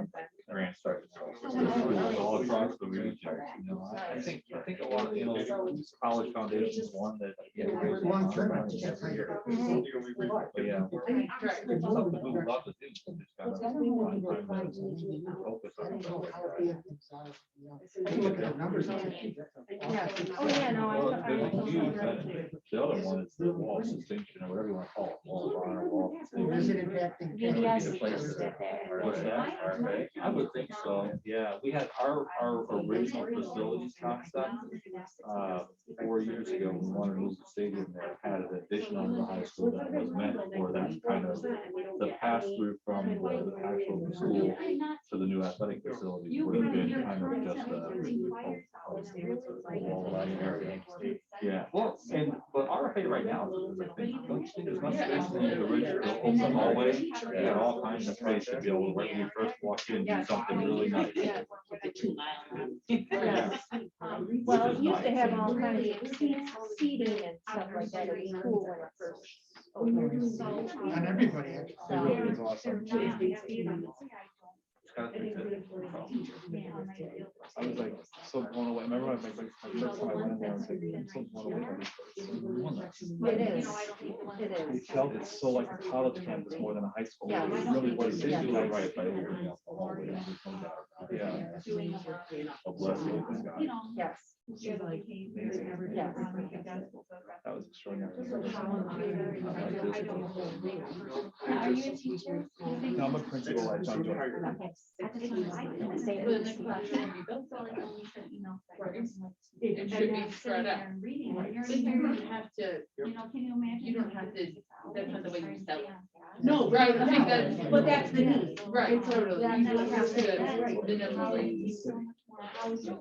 grants right now. All across the region, you know, I think a lot, you know, college foundation is one that. you know, raises Long term. money. But yeah. It's something we would love to do. Just gotta find time to focus I on don't it. know how big things are. I can look at the numbers. Yeah. Oh, yeah, no, Well, I. the huge, the other one is the wall of distinction or whatever you want to call it, wall of honor, wall of Or is distinction. it impacting? VBS Would be the place is to- there. What's that? I would would think so. Yeah, we had our original facilities concept, 4 years ago, when we wanted to move the stadium there, had an addition on the high school that was meant for that kind of, the pass through from the actual school to the new athletic facility would have been kind of just a wall line area. Yeah, well, but our height right now, I think, don't you think there's much space in the original open hallway? You got all kinds of space to be able to, when you first walk in, do something really nice. Well, it used to have all kinds of seating and stuff like that at the school when it first opened. And everybody. It really is awesome. I was like so blown away. Remember my first time I went in there, I was like, I'm so blown away by this place. It is. It We is. felt it's so like a college campus more than a high school. Yeah. It really was. They Yeah. do that right by opening up the hallway. Yeah. Oh, bless you. Yes. Amazing. Yes. That was extraordinary. Are you a teacher? No, I'm a principal at John Joy. Okay. I just wanted to say For the next classroom, you built that. It should be spread out. But you don't have to, You know, can you imagine? you don't have to, that's not the way you sell it. No, Right, I think that's. But that's the need. Right, totally. That's You don't have to, right. the number way. Teacher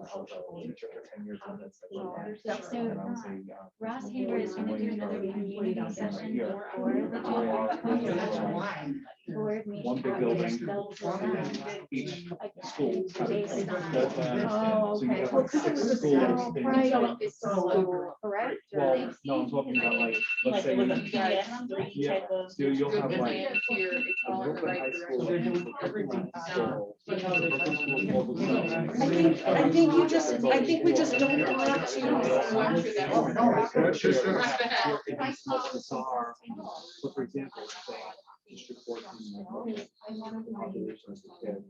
for 10 years on that site. So, And I was a, Ross Haber is going to do another community session for the board meeting. one big building, each school has its own floor plan. So you have like 6 schools. Correct? Well, no, I'm talking about like, let's say, yeah, so you'll have like. It's all in the Brooklyn right High School, direction. Brooklyn High School, I think we just don't want to. So for example, district 14, populations of kids.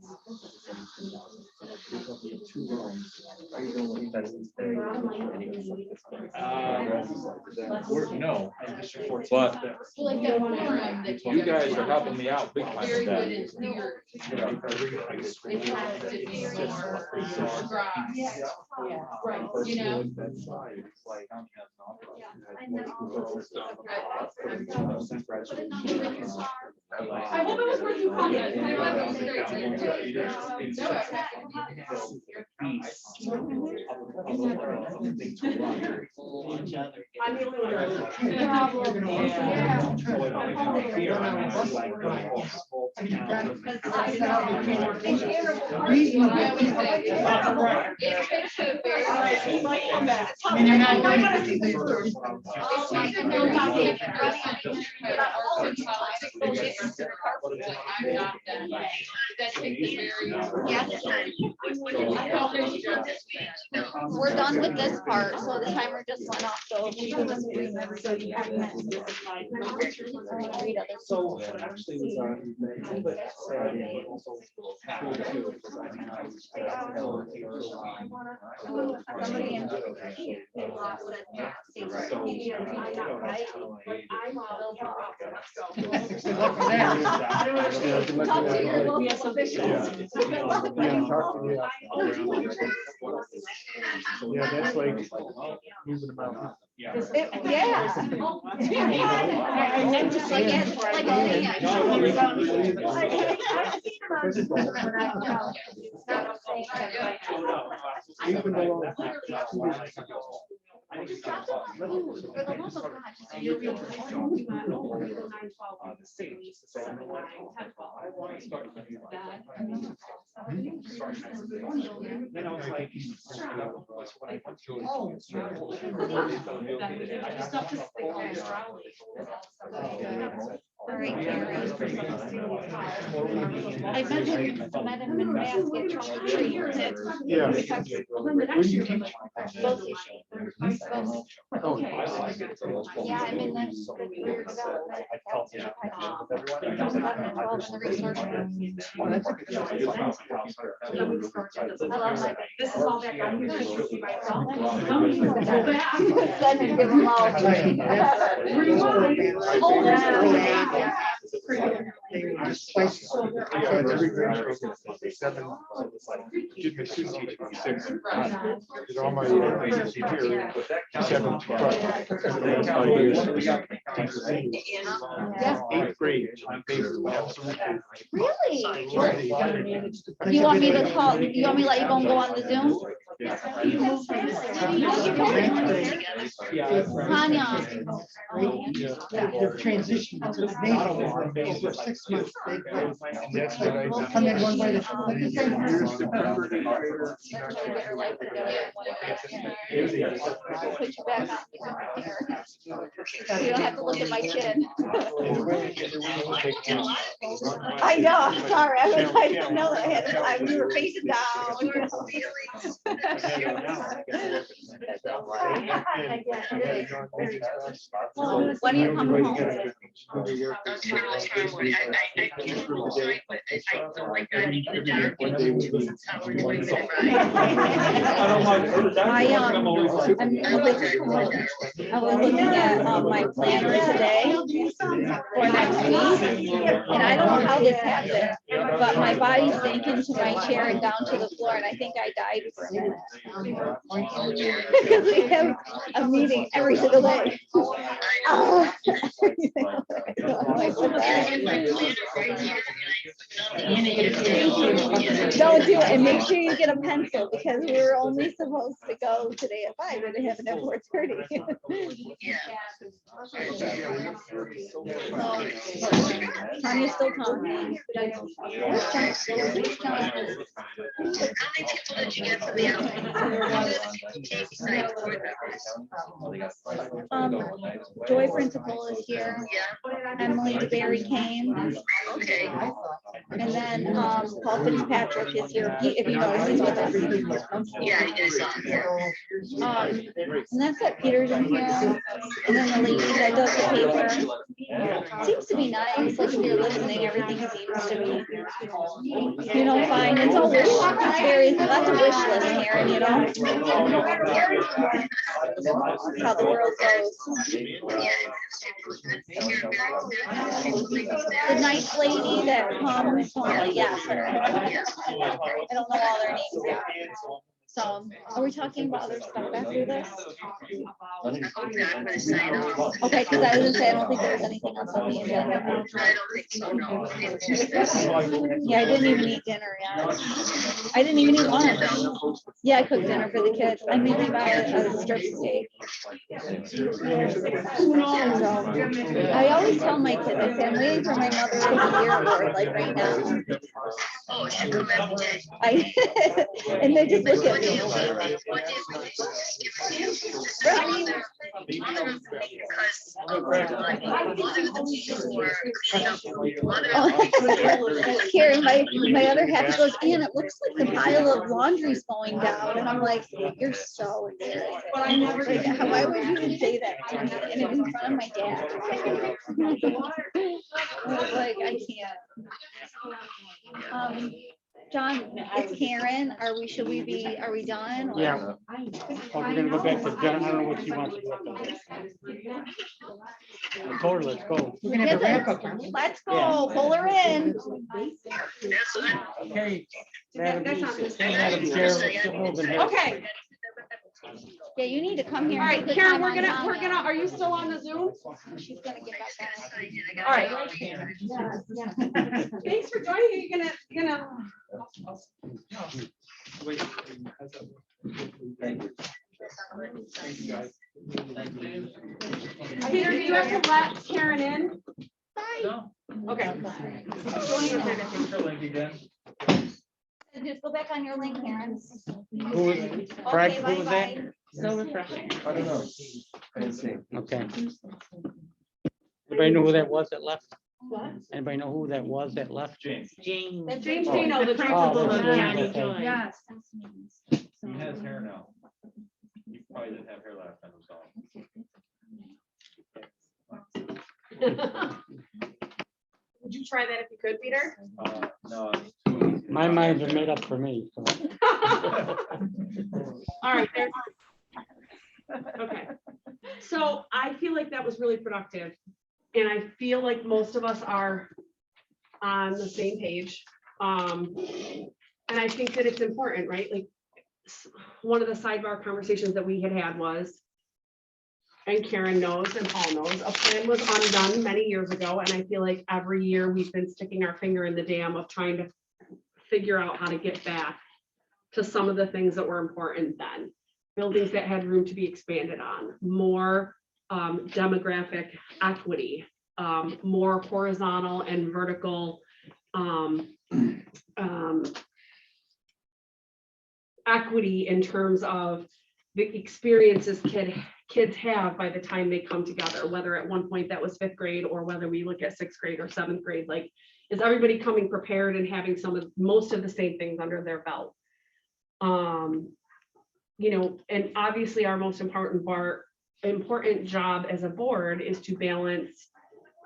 There's only 2 rooms. That's insane. No, And district 14. but Like that forum that you guys are helping me out big time very with good that. in New York. It has to be more grass. Right, you know? That side, it's like, I hope it was worth you calling it. I'm the only one. We're done with this part, so the timer just went off, so. So actually it was a little bit sad, but also happy too, because I mean, I was Yeah, that's like moving about. Yeah. Yeah. And then just like, yeah, like, Even though. Then I was like, I met him in basketball for 3 years. Yeah. Yeah, I'm in the career development. This is all that. Then you give them all. Rewind. Oh, yeah. They just slice. Yeah, it's every grade level, it's 7, so it's like, did my two teaching, 6. Did all my things here, 7, 12. Yeah. 8th grade, they absolutely. Really? You want me to call, you want me to let you go and go on the Zoom? Tanya. They're transitioning to the native law over 6 months. That's what I did. Come in one way to school at the same time. Here's the number to I'll put you back on. You don't have to look at my chin. I know, sorry, I didn't know that we were facing down. When are you coming home? I was looking at my planner today for next week, and I don't know how this happened, but my body sank into my chair and down to the floor, and I think I died for a minute. Because we have a meeting every single day. Oh. Don't do it, and make sure you get a pencil, because we were only supposed to go today at 5 and they have it at 4:30. Tanya's still talking. Joy Principal is here. Emily DeBerry came. And then Paul Fitzpatrick is here. If you know, he's with us. Yeah, he is. And that's it. Peter's in here. And then the lady that does the paper. Seems to be nice. Like if you're listening, everything seems to be, you know, fine. It's all wish. It's very, that's a wish list, Karen, you know. That's how the world goes. The nice lady that comes, yes, her. I don't know all their names yet. So, are we talking about other stuff after this? Okay, because I was gonna say, I don't think there's anything else on the agenda. I don't think so, no. Yeah, I didn't even eat dinner yet. I didn't even eat lunch. Yeah, I cooked dinner for the kids. I made me buy a strip steak. So, I always tell my kids, I say, I'm waiting for my Mother of the Year award, like right now. Oh, it should come every day. And they just look at me. Karen, my other half goes, Ann, it looks like the pile of laundry's falling down. And I'm like, you're so embarrassing. Why would you even say that to me? And it was in front of my dad. I was like, I can't. John, it's Karen. Are we done? Or? Yeah. We're gonna go back to John. I don't know what you want to do. I told her, let's go. We're gonna have a wrap up. Let's go. Pull her in. Okay. Madam Chair. Okay. Yeah, you need to come here. All right, Karen, we're gonna, are you still on the Zoom? She's gonna get back on. All right. Thanks for joining. You're gonna. Peter, do you have to let Karen in? No. Okay. Just go back on your link, Karen. Who was Craig? Who was that? So refreshing. I don't know. I didn't see. Okay. Anybody know who that was that left? What? Anybody know who that was that left? James. James. That's James Dano, the principal principal. of County okay. Joy. Yes. He has hair now. You probably didn't have hair last time I saw him. Would you try that if you could, Peter? No. My minds are made up for me. So. All right. Okay. So I feel like that was really productive. And I feel like most of us are on the same page. And I think that it's important, right? Like one of the sidebar conversations that we had was, and Karen knows and Paul knows, a plan was undone many years ago. And I feel like every year we've been sticking our finger in the dam of trying to figure out how to get back to some of the things that were important then. Buildings that had room to be expanded on, more demographic equity, more horizontal and vertical equity in terms of the experiences kids have by the time they come together, whether at one point that was 5th grade or whether we look at 6th grade or 7th grade, like, is everybody coming prepared and having most of the same things under their belt? You know, and obviously our most important job as a board is to balance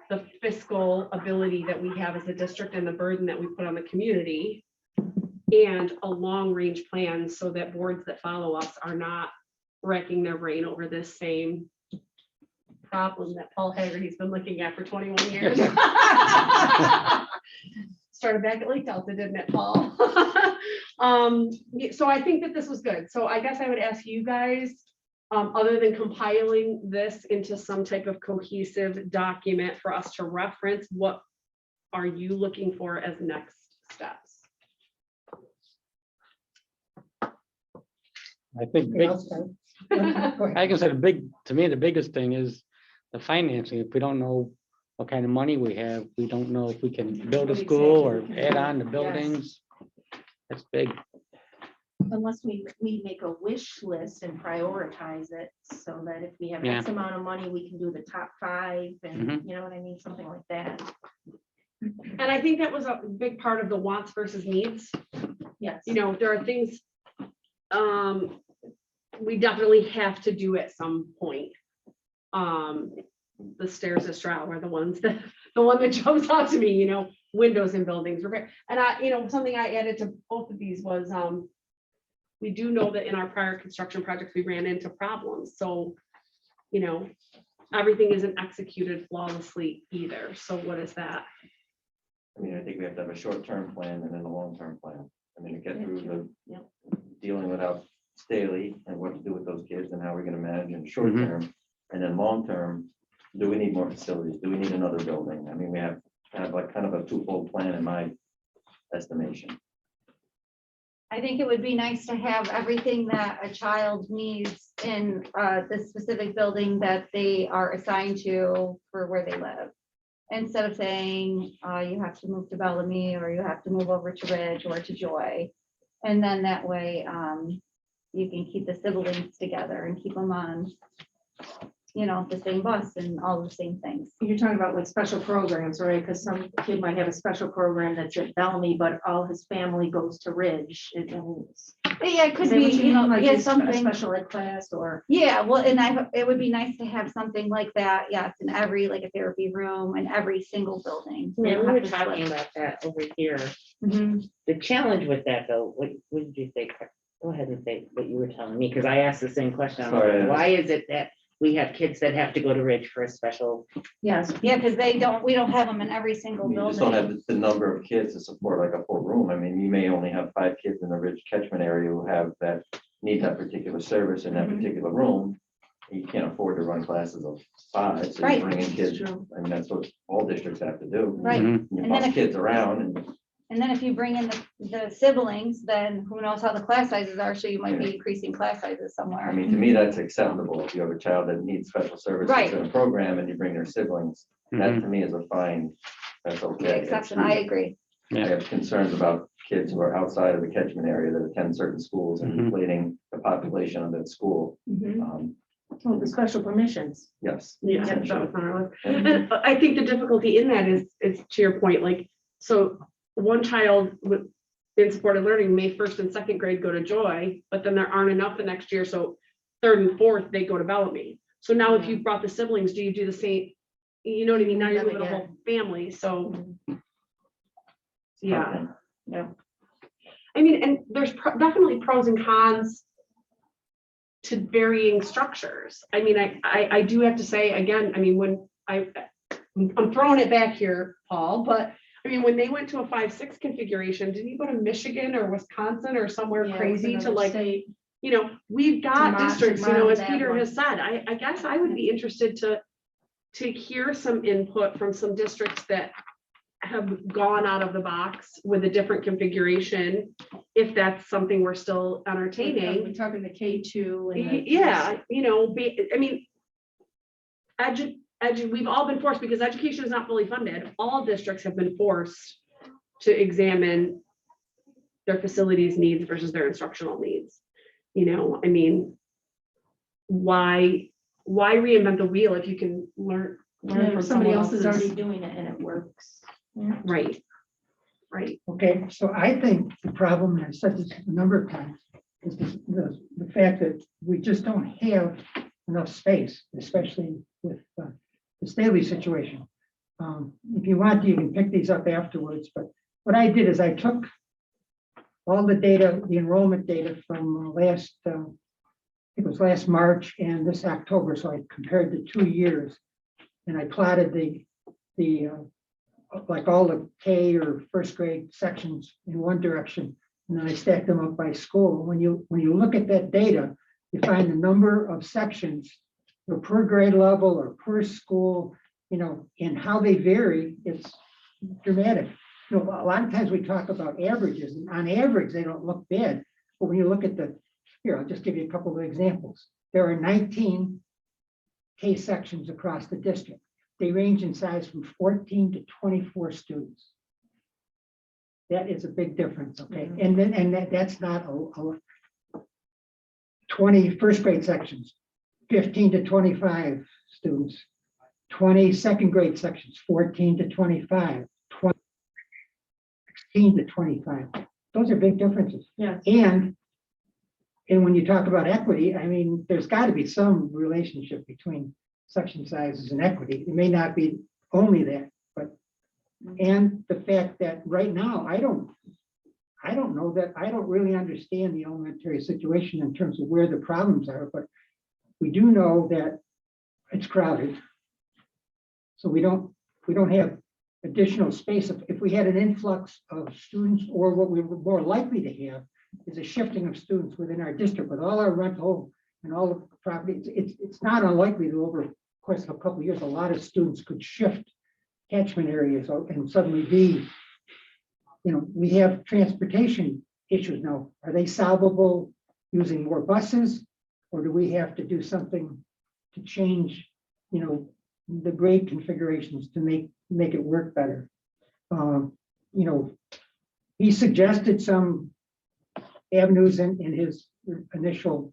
the fiscal ability that we have as a district and the burden that we put on the community and a long range plan so that boards that follow us are not racking their brain over this same problem that Paul Haggerty's been looking at for 21 years. Started back at Lake Delta, didn't it, Paul? So I think that this was good. So I guess I would ask you guys, other than compiling this into some type of cohesive document for us to reference, what are you looking for as next steps? I think I can say to me, the biggest thing is the financing. If we don't know what kind of money we have, we don't know if we can build a school or add on to buildings. That's big. Unless we make a wish list and prioritize it so that if we have X amount of money, we can do the top 5 and you know what I mean, something like that. And I think that was a big part of the wants versus needs. Yes. You know, there are things we definitely have to do at some point. The stairs of Stroud are the one that jumps out to me, you know, windows in buildings. And you know, something I added to both of these was we do know that in our prior construction projects, we ran into problems. So, you know, everything isn't executed flawlessly either. So what is that? I mean, I think we have to have a short-term plan and then a long-term plan. I mean, to get through the dealing without Staley and what to do with those kids and how we're going to manage in short term. And then long term, do we need more facilities? Do we need another building? I mean, we have like kind of a twofold plan in my estimation. I think it would be nice to have everything that a child needs in the specific building that they are assigned to for where they live. Instead of saying you have to move to Bellamy or you have to move over to Ridge or to Joy. And then that way you can keep the siblings together and keep them on, you know, the same bus and all the same things. You're talking about like special programs, right? Because some kid might have a special program that's at Bellamy, but all his family goes to Ridge. Yeah, it could be, you know, like yeah, something. A special ed class or. Yeah, well, and it would be nice to have something like that, yes, in every, like a therapy room in every single building. Yeah, we were talking about that over here. The challenge with that though, what did you say? Go ahead and say what you were telling me, because I asked the same question. Sorry. Why is it that we have kids that have to go to Ridge for a special? Yes, yeah, because we don't have them in every single You building. just don't have the number of kids to support like a full room. I mean, you may only have 5 kids in the Ridge catchment area who have need that particular service in that particular room. You can't afford to run classes of 5, so you bring in kids. I mean, that's what all districts have to do. Right. You bus kids around And then if you bring in the siblings, then who knows how the class sizes are, so you might be increasing class sizes somewhere. I mean, to me, that's acceptable. If you have a child that needs special services in a program and you bring their siblings, that to me is a fine, that's okay. Exception, I agree. I have concerns about kids who are outside of the catchment area that attend certain schools and inflating the population of that school. Oh, the special permissions. Yes. Yeah, and I think the difficulty in that is to your point, like, so one child in supported learning may 1st and 2nd grade go to Joy, but then there aren't enough the next year. So 3rd and 4th, they go to Bellamy. So now if you've brought the siblings, do you do the same? You know what I mean? Now you're moving the whole family. So yeah. I mean, and there's definitely pros and cons to varying structures. I mean, I do have to say again, I mean, when I'm throwing it back here, Paul, but I mean, when they went to a 5-6 configuration, didn't you go to Michigan or Wisconsin or somewhere Yeah, crazy it's to another like, state. you know, we've got model- districts, to you know, as model that Peter one. has said, I guess I would be interested to hear some input from some districts that have gone out of the box with a different configuration, if that's something we're still entertaining. We're talking the K2 and the. Yeah, you know, I mean, we've all been forced, because education is not fully funded. All districts have been forced to examine their facilities needs versus their instructional needs. You know, I mean, why reinvent the wheel if you can learn Yeah, from somebody someone else is already else's? doing it and it works. Right, right. Okay, so I think the problem, and I've said this a number of times, is the fact that we just don't have enough space, especially with the Staley situation. If you want, you can pick these up afterwards, but what I did is I took all the data, the enrollment data from last, it was last March and this October, so I compared the 2 years. And I plotted the like all the K or first grade sections in one direction, and then I stacked them up by school. When you look at that data, you find the number of sections per grade level or per school, you know, and how they vary. It's dramatic. You know, a lot of times we talk about averages, and on average they don't look bad. But when you look at here, I'll just give you a couple of examples. There are 19 K sections across the district. They range in size from 14 to 24 students. That is a big difference, okay? And that's not a 20 first grade sections, 15 to 25 students, 20 second grade sections, 14 to 25, 16 to 25. Those are big differences. Yeah. And when you talk about equity, I mean, there's got to be some relationship between section sizes and equity. It may not be only that, but and the fact that right now I don't know that I don't really understand the elementary situation in terms of where the problems are, but we do know that it's crowded. So we don't have additional space. If we had an influx of students, or what we were more likely to have is a shifting of students within our district with all our rental and all the property, it's not unlikely that over the course of a couple of years, a lot of students could shift catchment areas and suddenly be, you know, we have transportation issues now. Are they solvable using more buses, or do we have to do something to change, you know, the grade configurations to make it work better? You know, he suggested some avenues in his initial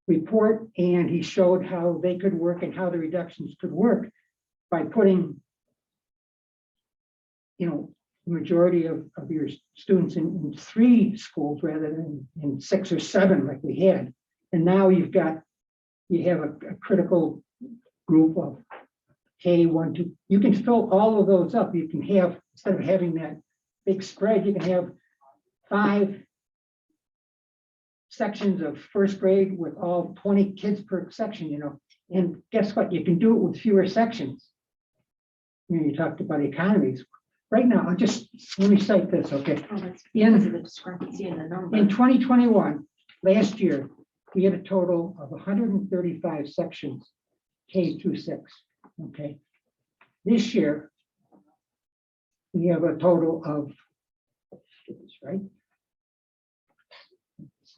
report, and he showed how they could work and how the reductions could work by putting, you know, the majority of your students in 3 schools rather than in 6 or 7 like we had. And now you have a critical group of K1, 2. You can fill all of those up. You can have, instead of having that big spread, you can have 5 sections of first grade with all 20 kids per section, you know. And guess what? You can do it with fewer sections. You know, you talked about economies. Right now, let me cite this, okay? Oh, that's because of the discrepancy in the number. In 2021, last year, we had a total of 135 sections, K through 6, okay? This year, we have a total of, right?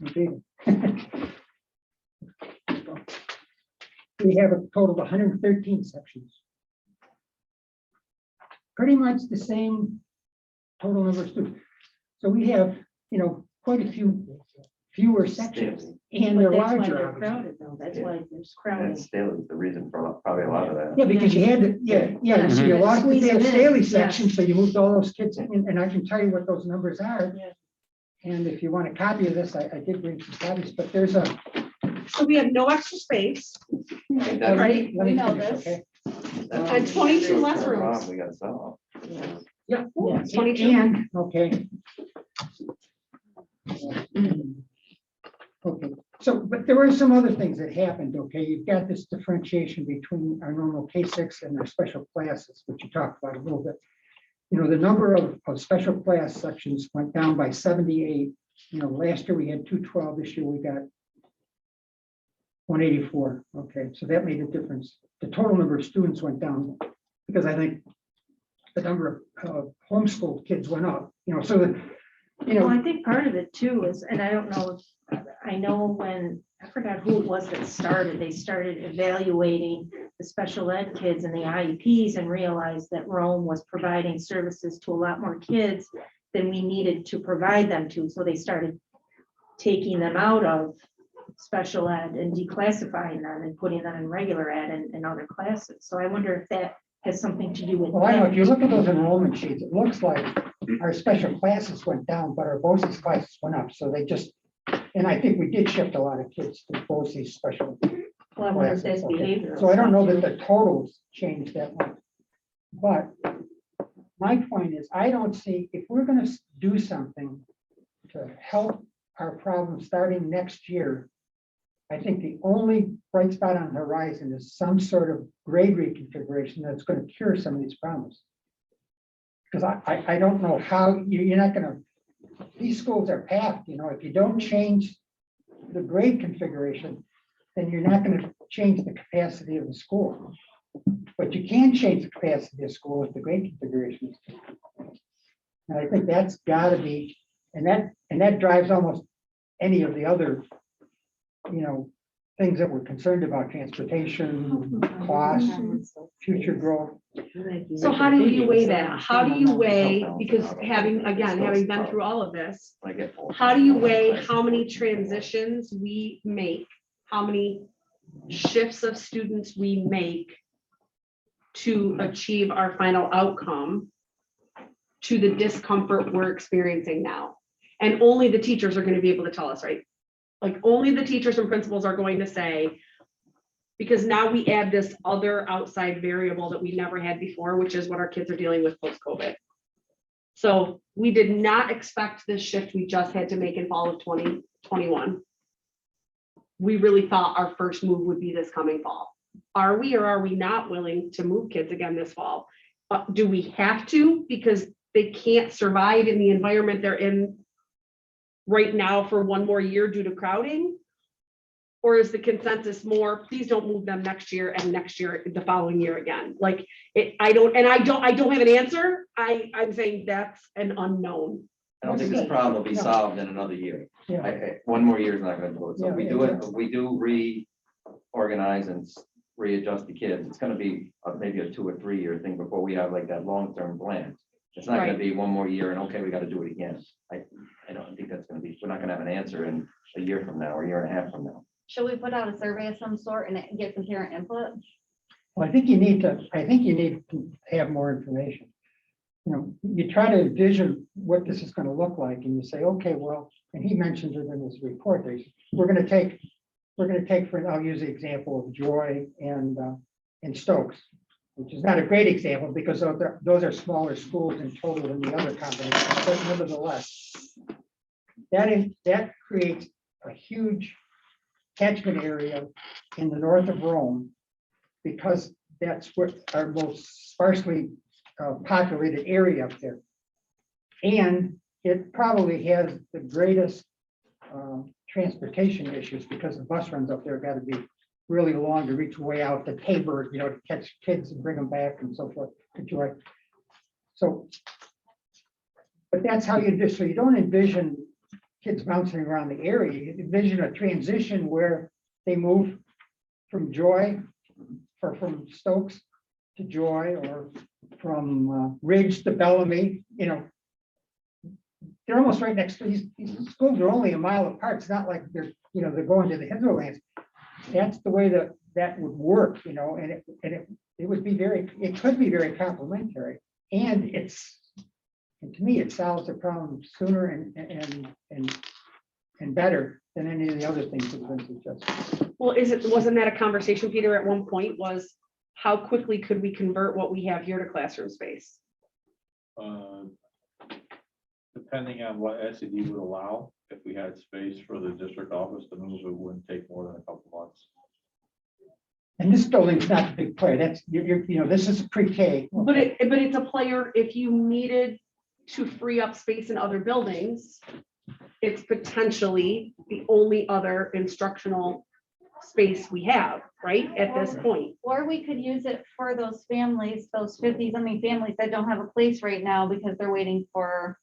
Okay. We have a total of 113 sections. Pretty much the same total number of students. So we have, you know, quite a fewer sections, and they're But that's why larger. they're obviously. crowded though. That's why there's crowding. That's Staley's the reason for probably a lot of that. Yeah, because you had to, so you lost the Squeeze them in, Staley yeah. section, so you moved all those kids in, and I can tell you what those numbers are. Yeah. And if you want a copy of this, I did bring some copies, but there's a. So we have no extra space, right? Let me We know finish, this. okay? And 22 less rooms. We gotta solve. Yeah. Yeah, 22. And, okay. Okay, So, but there were some other things that happened, okay? You've got this differentiation between our normal K-6 and our special classes, which you talked about a little bit. You know, the number of special class sections went down by 78. You know, last year we had 212, this year we got 184. Okay, so that made a difference. The total number of students went down because I think the number of homeschooled kids went up, you know, so that, you Well, know, I think part of it too is, and I don't know, I know when, I forgot who it was that started, they started evaluating the special ed kids and the IEPs and realized that Rome was providing services to a lot more kids than we needed to provide them to. So they started taking them out of special ed and declassifying them and putting them in regular ed and other classes. So I wonder if that has something to do with. well, I know, that. if you look at those enrollment sheets, it looks like our special classes went down, but our BOCES classes went up. So they just, and I think we did shift a lot of kids to BOCES special Well, I wonder if that's classes. Okay. behavioral. So I don't know stuff, that the totals changed that much. But my point is, I don't see, if we're gonna do something to help our problem starting next year, I think the only bright spot on the horizon is some sort of grade reconfiguration that's going to cure some of these problems. Because I don't know how you're not going to, these schools are packed, you know, if you don't change the grade configuration, then you're not going to change the capacity of the school. But you can change the capacity of school with the grade configuration. And I think that's got to be, and that drives almost any of the other, you know, things that we're concerned about: transportation, cost, future growth. So how do you weigh that? How do you weigh, because having been through all of this, how do you weigh how many transitions we make, how many shifts of students we make to achieve our final outcome, to the discomfort we're experiencing now? And only the teachers are going to be able to tell us, right? Like only the teachers and principals are going to say, because now we add this other outside variable that we never had before, which is what our kids are dealing with post-COVID. So we did not expect this shift we just had to make in fall of 2021. We really thought our first move would be this coming fall. Are we or are we not willing to move kids again this fall? Do we have to, because they can't survive in the environment they're in right now for one more year due to crowding? Or is the consensus more, please don't move them next year and next year, the following year again? Like I don't have an answer. I'm saying that's an unknown. I don't think this problem will be solved in another year. Yeah. One more year is not gonna do it. So Yeah, if we do it, we do reorganize and readjust the kids. It's gonna be maybe a 2 or 3 year thing before we have like that long-term plan. It's not gonna be one more year and okay, we gotta do it again. I don't think that's gonna be, we're not gonna have an answer in a year from now or a year and a half from now. Should we put out a survey of some sort and get some parent input? Well, I think you need to have more information. You know, you try to envision what this is going to look like, and you say, okay, well, and he mentions it in his report. We're going to take, for, I'll use the example of Joy and Stokes, which is not a great example because those are smaller schools in total than the other combinations, but nevertheless, that creates a huge catchment area in the north of Rome, because that's what our most sparsely populated area up there. And it probably has the greatest transportation issues because the bus runs up there got to be really long to reach way out to Tabor, you know, to catch kids and bring them back and so forth to Joy. So, but that's how you do. So you don't envision kids bouncing around the area. You envision a transition where they move from Joy or from Stokes to Joy, or from Ridge to Bellamy. You know, they're almost right next to these schools are only a mile apart. It's not like they're going to the hinterlands. That's the way that would work, you know, and it would be it could be very complementary, and to me it solves the problem sooner and better than any of the other things that have been suggested. Well, wasn't that a conversation, Peter, at one point, was how quickly could we convert what we have here to classroom space? depending on what SED would allow, if we had space for the district office to move, it wouldn't take more than a couple months. And this building's not the big player. That's, you know, this is pre-K. But it's a player, if you needed to free up space in other buildings, it's potentially the only other instructional space we have, right, at this point. Or we could use it for those families, those 50 something families that don't have a place right now because they're waiting for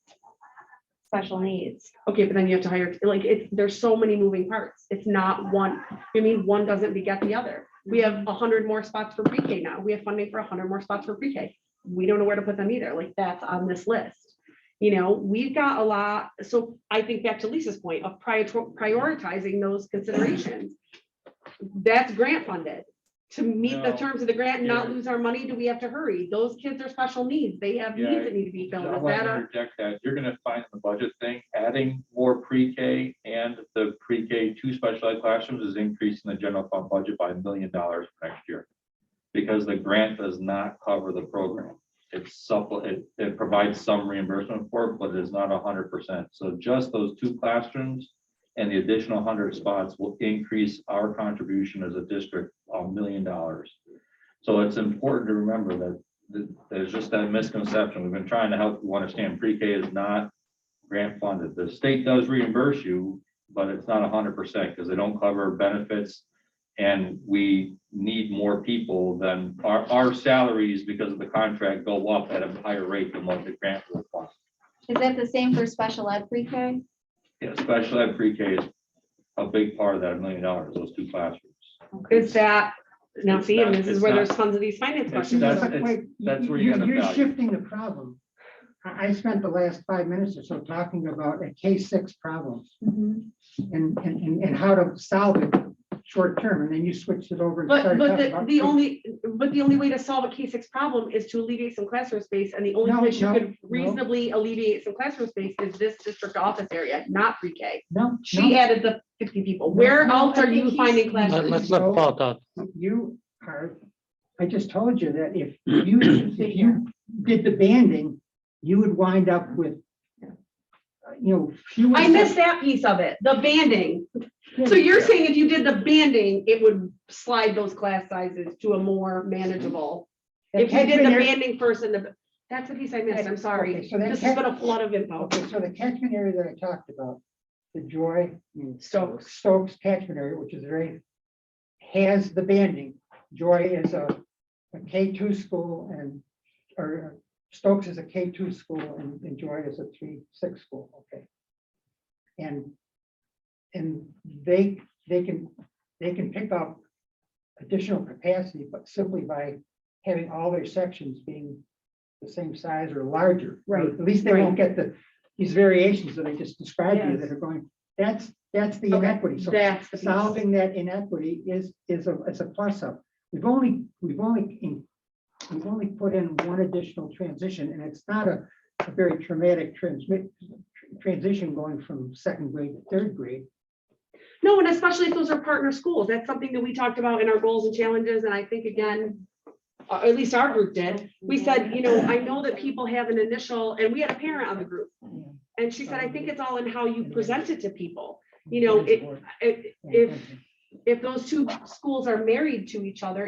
special needs. Okay, but then you have to hire, like, there's so many moving parts. It's not one, I mean, one doesn't beget the other. We have 100 more spots for pre-K now. We have funding for 100 more spots for pre-K. We don't know where to put them either. Like, that's on this list. You know, we've got a lot. So I think back to Lisa's point of prioritizing those considerations. That's grant funded. To meet the No. terms of the grant and not Yeah. lose our money, do we have to hurry? Those kids are special needs. They have Yeah. needs that need to be filled. I Is want that to a? interject that. You're gonna find the budget thing, adding more pre-K and the pre-K 2 special ed classrooms is increasing the general fund budget by $1 million for next year. Because the grant does not cover the program. It provides some reimbursement for it, but it is not 100%. So just those 2 classrooms and the additional 100 spots will increase our contribution as a district $1 million. So it's important to remember that there's just that misconception. We've been trying to help you understand pre-K is not grant funded. The state does reimburse you, but it's not 100% because they don't cover benefits. And we need more people than our salaries because of the contract go up at a higher rate than what the grant will cost. Is that the same for special ed pre-K? Yeah, special ed pre-K is a big part of that $1 million, those 2 classrooms. Is that, now It's see, and not- this is it's where not- there's tons of these finance questions. that's where you're gonna You're value. shifting the problem. I spent the last 5 minutes or so talking about a K-6 problem and how to solve it short term, and then you switched it over. And But started talking about- the only way to solve a K-6 problem is to alleviate some classroom space, and the only No, place you no, could no. reasonably alleviate some classroom space is this district office area, not pre-K. No, She added the 50 people. Where No, else I are think you he's- finding Let's classrooms? let Paul talk. you are, I just told you that if you did the banding, you would wind up with, fewer. I missed that piece of it, the banding. So you're saying if you did the banding, it would slide those class sizes to a more manageable. If you did the banding first and that's the piece I missed, I'm sorry. Okay, so that This has been a flood of info. Okay, so the catchment area that I talked about, the Joy, Stokes. Stokes catchment area, which is has the banding. Joy is a K2 school or Stokes is a K2 school and Joy is a 3-6 school, okay. And they can pick up additional capacity, but simply by having all their sections being the same size or larger. Right. At least they won't get these variations that I just described to you that are going, that's the Okay, inequity. So that's the piece. solving that inequity is a plus up. We've only put in one additional transition, and it's not a very traumatic transition going from 2nd grade to 3rd grade. No, and especially if those are partner schools, that's something that we talked about in our goals and challenges, and I think again, or at least our group did, we said, I know that people have an initial, and we had a parent on the group, and she said, I think it's all in how you present it to people. If those 2 schools are married to each other,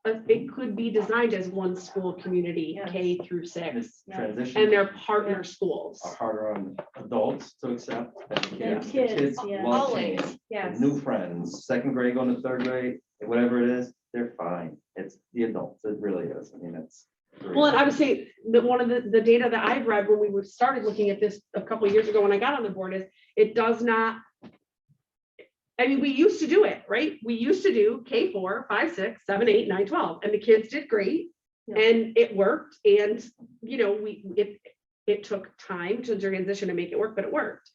it could be designed as one school community, K through 6, Transition. and they're partner schools. Are harder on adults to accept. than Yeah, kids. kids, Kids yeah. love Always, change. yes. New friends, 2nd grade going to 3rd grade, whatever it is, they're fine. It's the adults, it really is. I mean, it's. Well, and I would say that one of the data that I've read when we started looking at this a couple of years ago when I got on the board is it does not. I mean, we used to do it, right? We used to do K4, 5, 6, 7, 8, 9, 12, and the kids did great and it worked. And, it took time to transition to make it work, but it worked.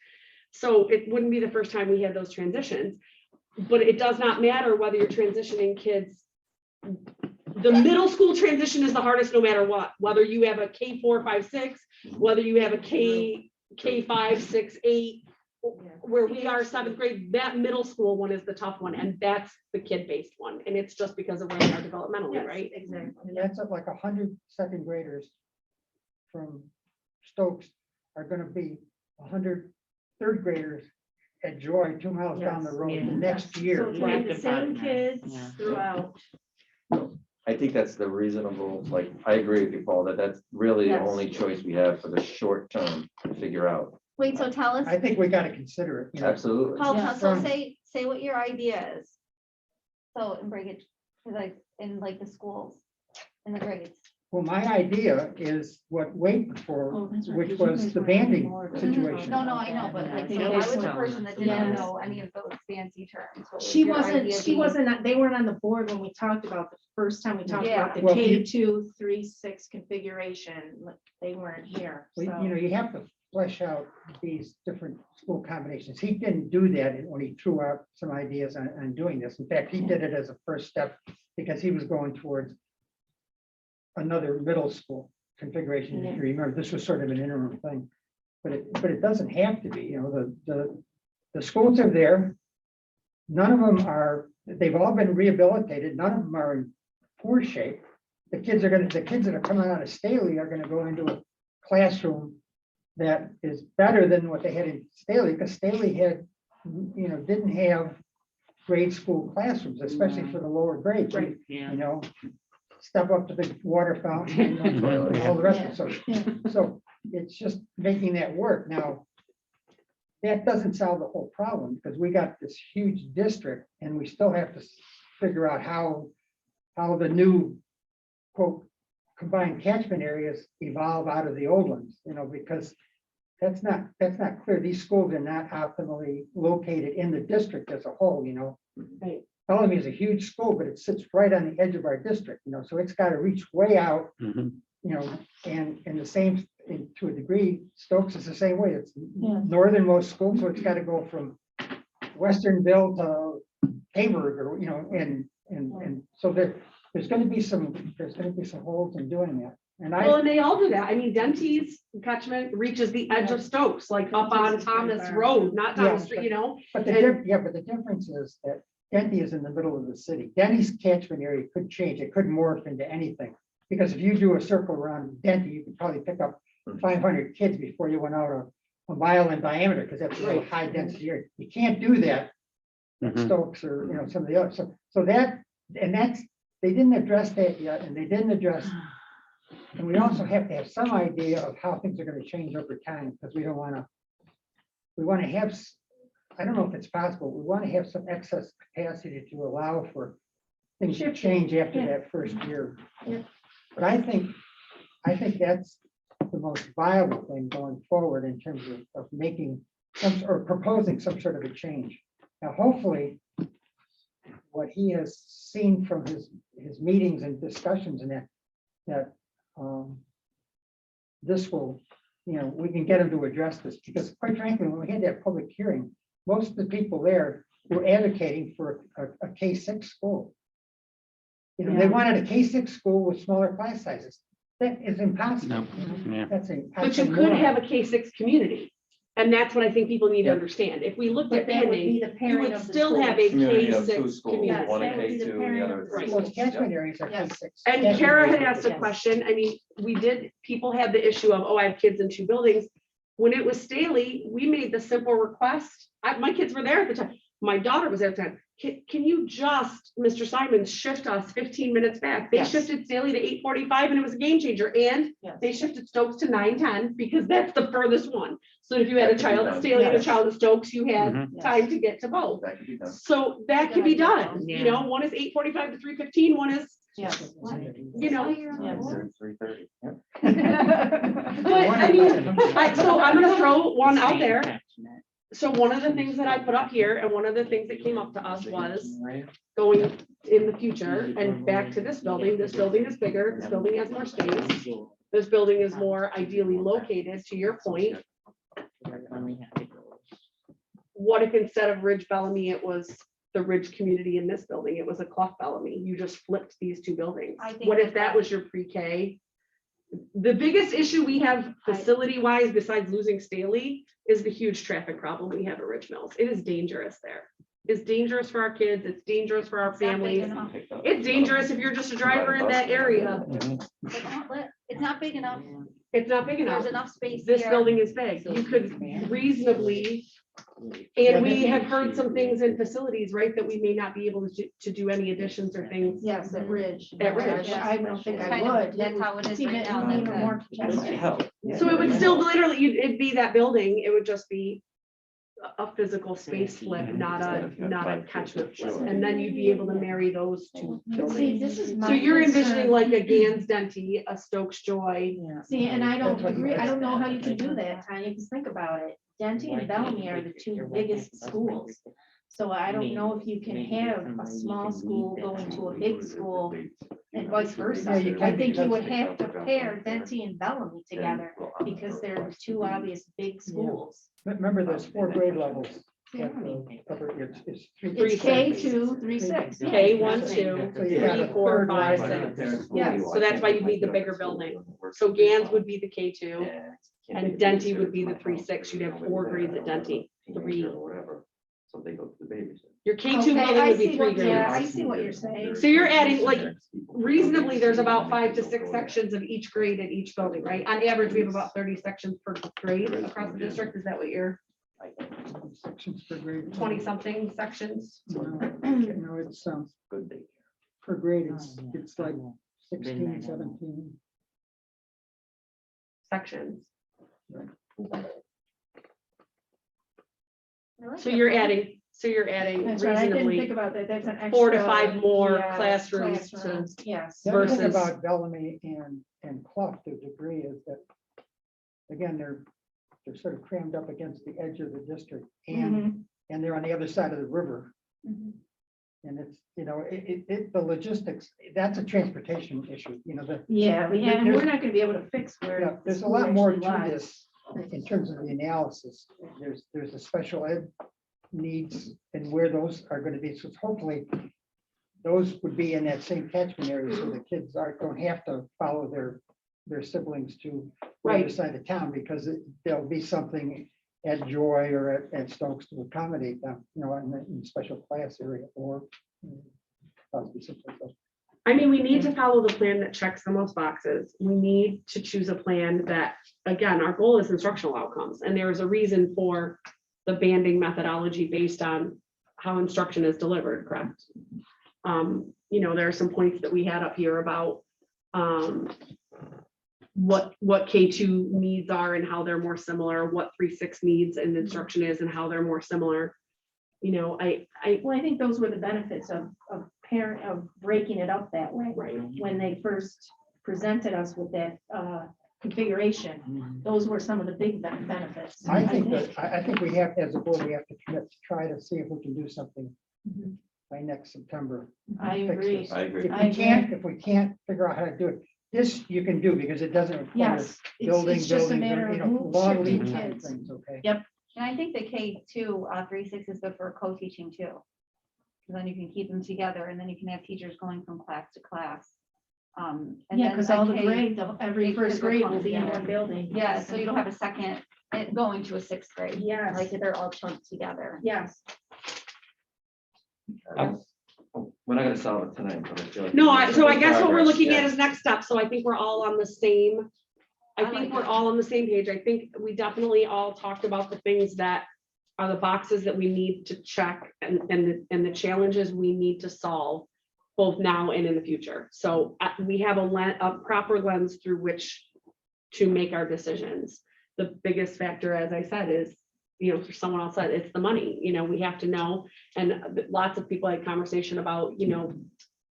So it wouldn't be the first time we had those transitions, but it does not matter whether you're transitioning kids. The middle school transition is the hardest no matter what, whether you have a K4, 5, 6, whether you have a K5, 6, 8, where we are 7th grade, that middle school one is the tough one, and that's the kid-based one, and it's just because of where they are developmentally, right? Exactly. And that's up like 100 2nd graders from Stokes are gonna be 100 third graders at Joy 2 miles down the road the next year. So trying the same kids Yeah. throughout. I think that's the reasonable, like, I agree with you, Paul, that that's really the Yes. only choice we have for the short term to figure out. Wait, so tell us, I think we gotta consider it, you know. Absolutely. Paul, Yeah. so say what your idea is. So, and bring it, like, in like the schools, in the grades. Well, my idea is what Wade put forward, Oh, that's right, which 'cause you was guys the were having banding more than- situation. No, I know, but like, think so I it's was the telling person us. that didn't Yes. know any of those fancy terms. What was She your wasn't, idea she being? wasn't, they weren't on the board when we talked about the first time we talked Yeah. about the Well, K you- 2, 3, 6 configuration, like, they weren't here. Well, So you know, you have to flesh out these different school combinations. He didn't do that when he threw out some ideas on doing this. In fact, he did it as a first step because he was going towards another middle school configuration. If you remember, this was sort of an interim thing. But it doesn't have to be, you know, the schools are there. None of them are, they've all been rehabilitated. None of them are in poor shape. The kids that are coming out of Staley are gonna go into a classroom that is better than what they had in Staley, because Staley had, you know, didn't have grade school classrooms, especially for the lower grades. Right. Yeah. You know, step up to the water fountain and all the rest of it. So it's just making that work. Now, that doesn't solve the whole problem because we got this huge district and we still have to figure out how the new quote combined catchment areas evolve out of the old ones, you know, because that's not clear. These schools are not optimally located in the district as a whole, you know. Right. Bellamy is a huge school, but it sits right on the edge of our district, you know, so it's got to reach way out, Mhm. you know, and the same, to a degree, Stokes is the same way. It's Yeah. northernmost school, so it's got to go from Westernville to Hayburg, or, you know, and so there's going to be some holes in doing that. And Well, I, and they all do that. I mean, Denty's catchment reaches the edge of Stokes, like up on Thomas Road, not Thomas Yeah, Street, you know? but the difference is that Denty is in the middle of the city. Denty's catchment area could change. It could morph into anything. Because if you do a circle around Denty, you could probably pick up 500 kids before you went out a mile in diameter, because that's a real high density area. You can't do that at Mhm. Stokes or, you know, some of the others. So that, and that's, they didn't address that yet, and they didn't address. And we also have to have some idea of how things are going to change over time, because we want to have, I don't know if it's possible, we want to have some excess capacity to allow for things to change after that first year. Yeah. But I think that's the most viable thing going forward in terms of making some, or proposing some sort of a change. Now, hopefully, what he has seen from his meetings and discussions and that this will, you know, we can get him to address this, because quite frankly, when we had that public hearing, most of the people there were advocating for a K-6 school. You know, they Yeah. wanted a K-6 school with smaller class sizes. That is impossible. No, yeah. That's a. But you could have a K-6 community. And that's what I think people need to understand. If we looked at But that would banding, be the you pairing would of the still have a Community of two K-6 schools, community. one Yes, at that would be K the two, pairing the of other. the at Those K6. catchment areas are Yes. K-6. And Catchment Kara had areas. asked a Yes. question. I mean, people had the issue of, oh, I have kids in 2 buildings. When it was Staley, we made the simple request. My kids were there at the time. My daughter was there at the time. Can you just, Mr. Simons, shift us 15 minutes back? They Yes. shifted Staley to 8:45 and it was a game changer. And Yes. they shifted Stokes to 9:10 because that's the furthest one. So if you had a That could be child at done. Staley and a Yes. child at Stokes, you had Mhm. time to get to both. That could be done. So that can be done, you Yeah. know, one is 8:45 to 3:15, one is, Yes. you know. Yes. 3:30. Yep. But I mean, so I'm gonna throw one out there. So one of the things that I put up here and one of the things that came up to us was going in the future and back to this building is bigger, this building has more space. This building is more ideally located, to your point. What if instead of Ridge Bellamy, it was the Ridge community in this building? It was a Clough Bellamy. You just flipped these 2 buildings. I think What if that was your pre-K? The biggest issue we have facility wise, besides losing Staley, is the huge traffic problem we have at Ridge Mills. It is dangerous there. It's dangerous for our kids. It's dangerous for our families. It's dangerous if you're just a driver in that area. It's not big enough. It's not big enough. There's enough space This here. building is big. You could reasonably, and we have heard some things in facilities, right, that we may not be able to do any additions or things. Yes, at Ridge. At Ridge. I don't think It's I kind of- would. That's how it is right now. Even That's it. more congested. So it would still literally, it'd be that building, it would just be a physical space flip, not a catchment flip. And then you'd be able to marry those two See, buildings. this is my So you're envisioning concern. like a Gans Denti, a Stokes Joy. See, and I don't agree, I don't know how you can do that, Tanya, because think about it. Denty and Bellamy are the two biggest schools. So I don't know if you can have a small school going to a big school and vice versa. Yeah, you I can, think you because- would have to pair Denty and Bellamy together because they're two obvious big schools. Remember, there's 4 grade levels. It's It's K 2, 3, 6. yeah. K 1, 2, So you got 3, a 4, third 5, line. 6. Yeah. So that's why you need the bigger building. So Gans would be the K2 and Denty would be the 3, 6. You'd have 4 grades at Denty, 3. So they go to the babies. Your K2 Okay, building I would be see 3 what- yeah, I grades. see what you're saying. So you're adding like reasonably, there's about 5 to 6 sections of each grade at each building, right? On average, we have about 30 sections per grade across the district. Is that what you're Sections per grade. 20 something sections? No, it's, Good day. per grade, it's like 16, 17. Sections. I like So that you're plan. adding That's right, I didn't think reasonably about that, that's an extra. 4 to 5 more yes, classrooms to. classrooms, Yes. The other thing Versus- about Bellamy and Clough to a degree is that, again, they're sort of crammed up against the edge of the district and they're on the other side of the river. And it's, you know, the logistics, that's a transportation issue, you know, Yeah, and There's- we're not gonna be able to fix where. the there's a school lot more actually to lies. this in terms of the analysis. There's a special ed needs and where those are going to be. So hopefully those would be in that same catchment area so the kids don't have to follow their siblings to the other Right. side of town because there'll be something at Joy or at Stokes to accommodate them, you know, in the special class area or possibly someplace else. I mean, we need to follow the plan that checks the most boxes. We need to choose a plan that, again, our goal is instructional outcomes. And there is a reason for the banding methodology based on how instruction is delivered, correct? You know, there are some points that we had up here about what K2 needs are and how they're more similar, what 3-6 needs and instruction is and how they're more similar. You know, Well, I think those were the benefits of breaking it up that way. Right. When they first presented us with that configuration, those were some of the big benefits. I think we have, as a board, we have to commit to try to see if we can do something by next September. I Fix agree. this. I agree. If we can't figure out how to do it, this you can do because it doesn't require Yes, building, it's just a buildings, matter or, you of know, long lead shifting time kids. things, okay? Yep. And I think the K2, 3-6 is good for co-teaching too. 'Cause then you can keep them together and then you can have teachers going from class to class. And Yeah, then because a all the K- grade, every kids first will grade come will be in together. one building. Yeah, so you don't have a second going to a 6th grade. Yes. Like they're all chunked together. Yes. We're not gonna solve it tonight, but I feel like. no, so I guess what we're looking at Yeah. is next steps. So I think we're all on the same. I I think like we're it. all on the same page. I think we definitely all talked about the things that are the boxes that we need to check and the challenges we need to solve both now and in the future. So we have a proper lens through which to make our decisions. The biggest factor, as I said, is, you know, for someone else said, it's the money. You know, we have to know, and lots of people had conversation about, you know,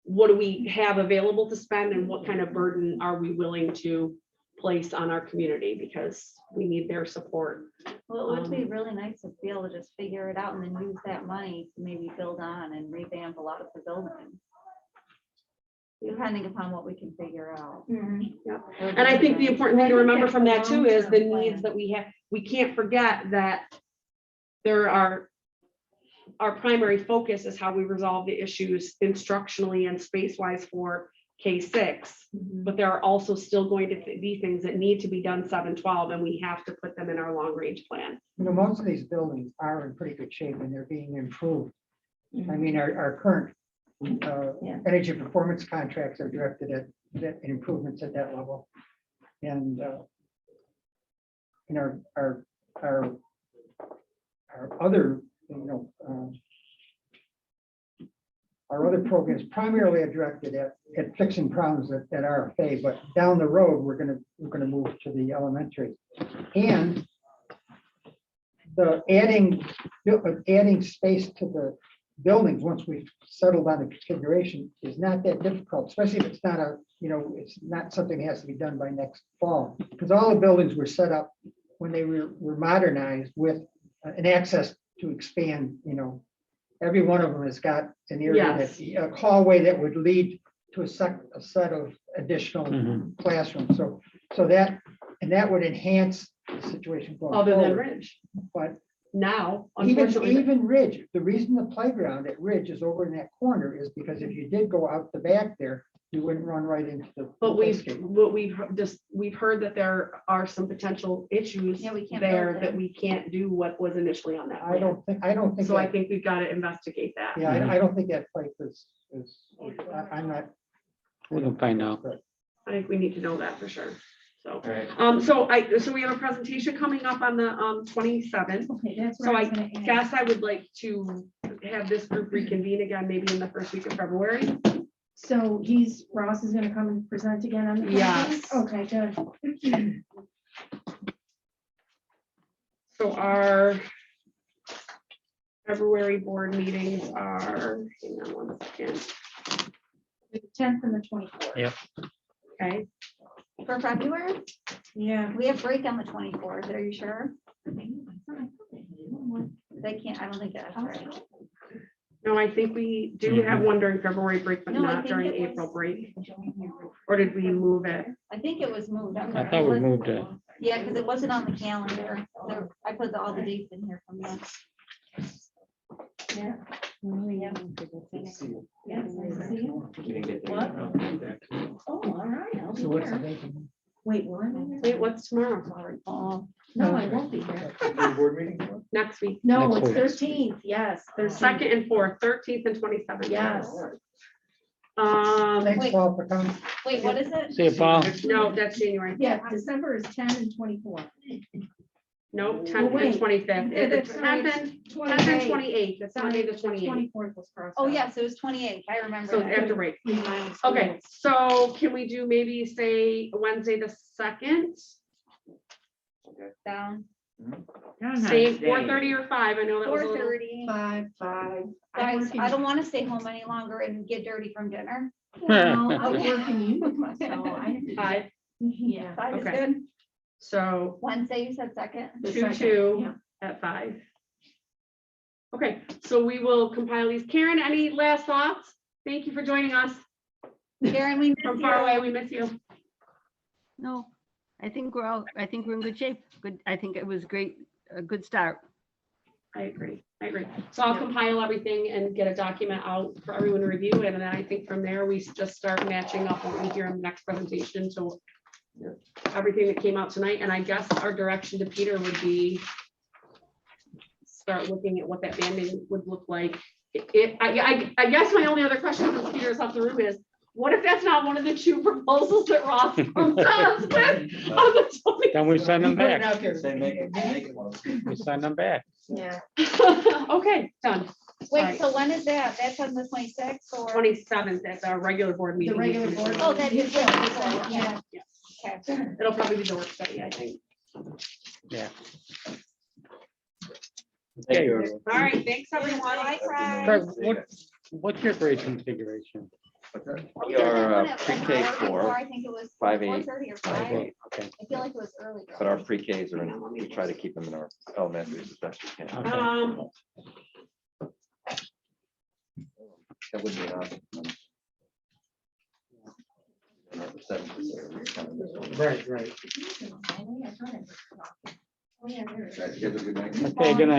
what do we have available to spend and what kind of burden are we willing to place on our community, because we need their support. Well, it would be really nice to be able to just figure it out and then use that money to maybe build on and revamp a lot of the buildings. Depending upon what we can figure out. And I think the important thing to remember from that too is the needs that we have. We can't forget that there are, our primary focus is how we resolve the issues instructionally and space-wise for K6, but there are also still going to be things that need to be done 7-12, and we have to put them in our long-range plan. You know, most of these buildings are in pretty good shape and they're being improved. I mean, our current energy performance contracts are directed at improvements at that level. And our other, our other programs primarily are directed at fixing problems at RFA, but down the road, we're gonna move to the elementary. And the adding space to the buildings, once we've settled on the configuration, is not that difficult, especially if it's not it's not something that has to be done by next fall. Because all the buildings were set up when they were modernized with an access to expand, every one of them has got an area a hallway that would lead to a set of additional classrooms. So that would enhance the situation going Other than forward. Ridge. But Now, unfortunately, even Ridge, the reason the playground at Ridge is over in that corner is because if you did go out the back there, you wouldn't run right into the. but landscape. we've heard that there are some potential issues Yeah, we can't there build that there. we can't do what was initially on that. I don't think. So I that- think we've got to investigate that. Yeah, I don't think that pipe is, I'm not. We can find out. I think we need to know that for sure. So, Right. so we have a presentation coming up on the 27th. Okay, that's So what I I was gonna ask. guess I would like to have this group reconvene again, maybe in the first week of February. So Ross is gonna come and present again on the. Yes. 27th? Okay, good. So our February board meetings are, hang on one second, The 10th and the 24th. Yep. okay? For February, Yeah. we have break on the 24th. Are you sure? They can't, I don't think that's right. No, I think we do have one during February break, but No, I not think during it was- April break. Or did we move it? I think it was moved. I thought we moved it. Yeah, because it wasn't on the calendar. I put all the dates in here from that. Yeah. Yes, I see it. What? Oh, all right. I'll be So what's the there. date? Wait, what? Wait, what's tomorrow? Oh, No, I won't be there. Board meeting? Next week. No, Next it's week. 13th. Yes. There's 2nd and 4th, 13th and 27th. Yes. Thanks, Wait. Paul, for coming. wait, what is it? See you, Paul. No, that's January. Yeah, December is 10 and 24. Nope, 10th Oh, and wait. 25th. Yeah, It's that's 10th right. and 10th and 28th. It's Monday the 28th. 24th was crossed. Oh, out. yes, it was 28th. I remember. So that. after break. 3 miles. Okay, so can we do maybe say Wednesday the 2nd? Down. Say 4:30 or 5. I know that was a little. 4:30. 5. Guys, I don't want to stay home any longer and get dirty from dinner. Well, I work in Utica, so I. 5. Yeah. 5 is Okay. good. So Wednesday, you said 2nd. The 2, second, 2 yeah. at 5. Okay, so we will compile these. Karen, any last thoughts? Thank you for joining us Karen, we from miss far away. you. We miss you. No, I think we're in good shape. Good, I think it was great, a good start. I agree. So I'll compile everything and get a document out for everyone to review. And then I think from there, we just start matching up what we hear in the next presentation. So everything that came out tonight, and I guess our direction to Peter would be start looking at what that banding would look like. I guess my only other question since Peter's off the room is, what if that's not one of the 2 proposals that Ross comes to us with on the topic? Then we send them Put it back. out there. Say make it one. We send them back. Yeah. Okay, done. Wait, so when is that? That's on the 26th or? 27th, that's our regular board meeting. The regular board. Oh, that is. Yeah. Okay. It'll probably be the work study, I think. Yeah. Thank Okay. you, everyone. All right, thanks, everyone. Bye, Fred. Fred, what's your grade configuration? We are Before, pre-K 4, I think it was 5-8, 4:30 or 5, 5. 8, okay. I feel like it was early. but our pre-Ks are in, we try to keep them in our elementaries as best we can. Okay. That would be an option. Right. Oh, yeah, there it is. Guys, you have a good night. Okay, good night.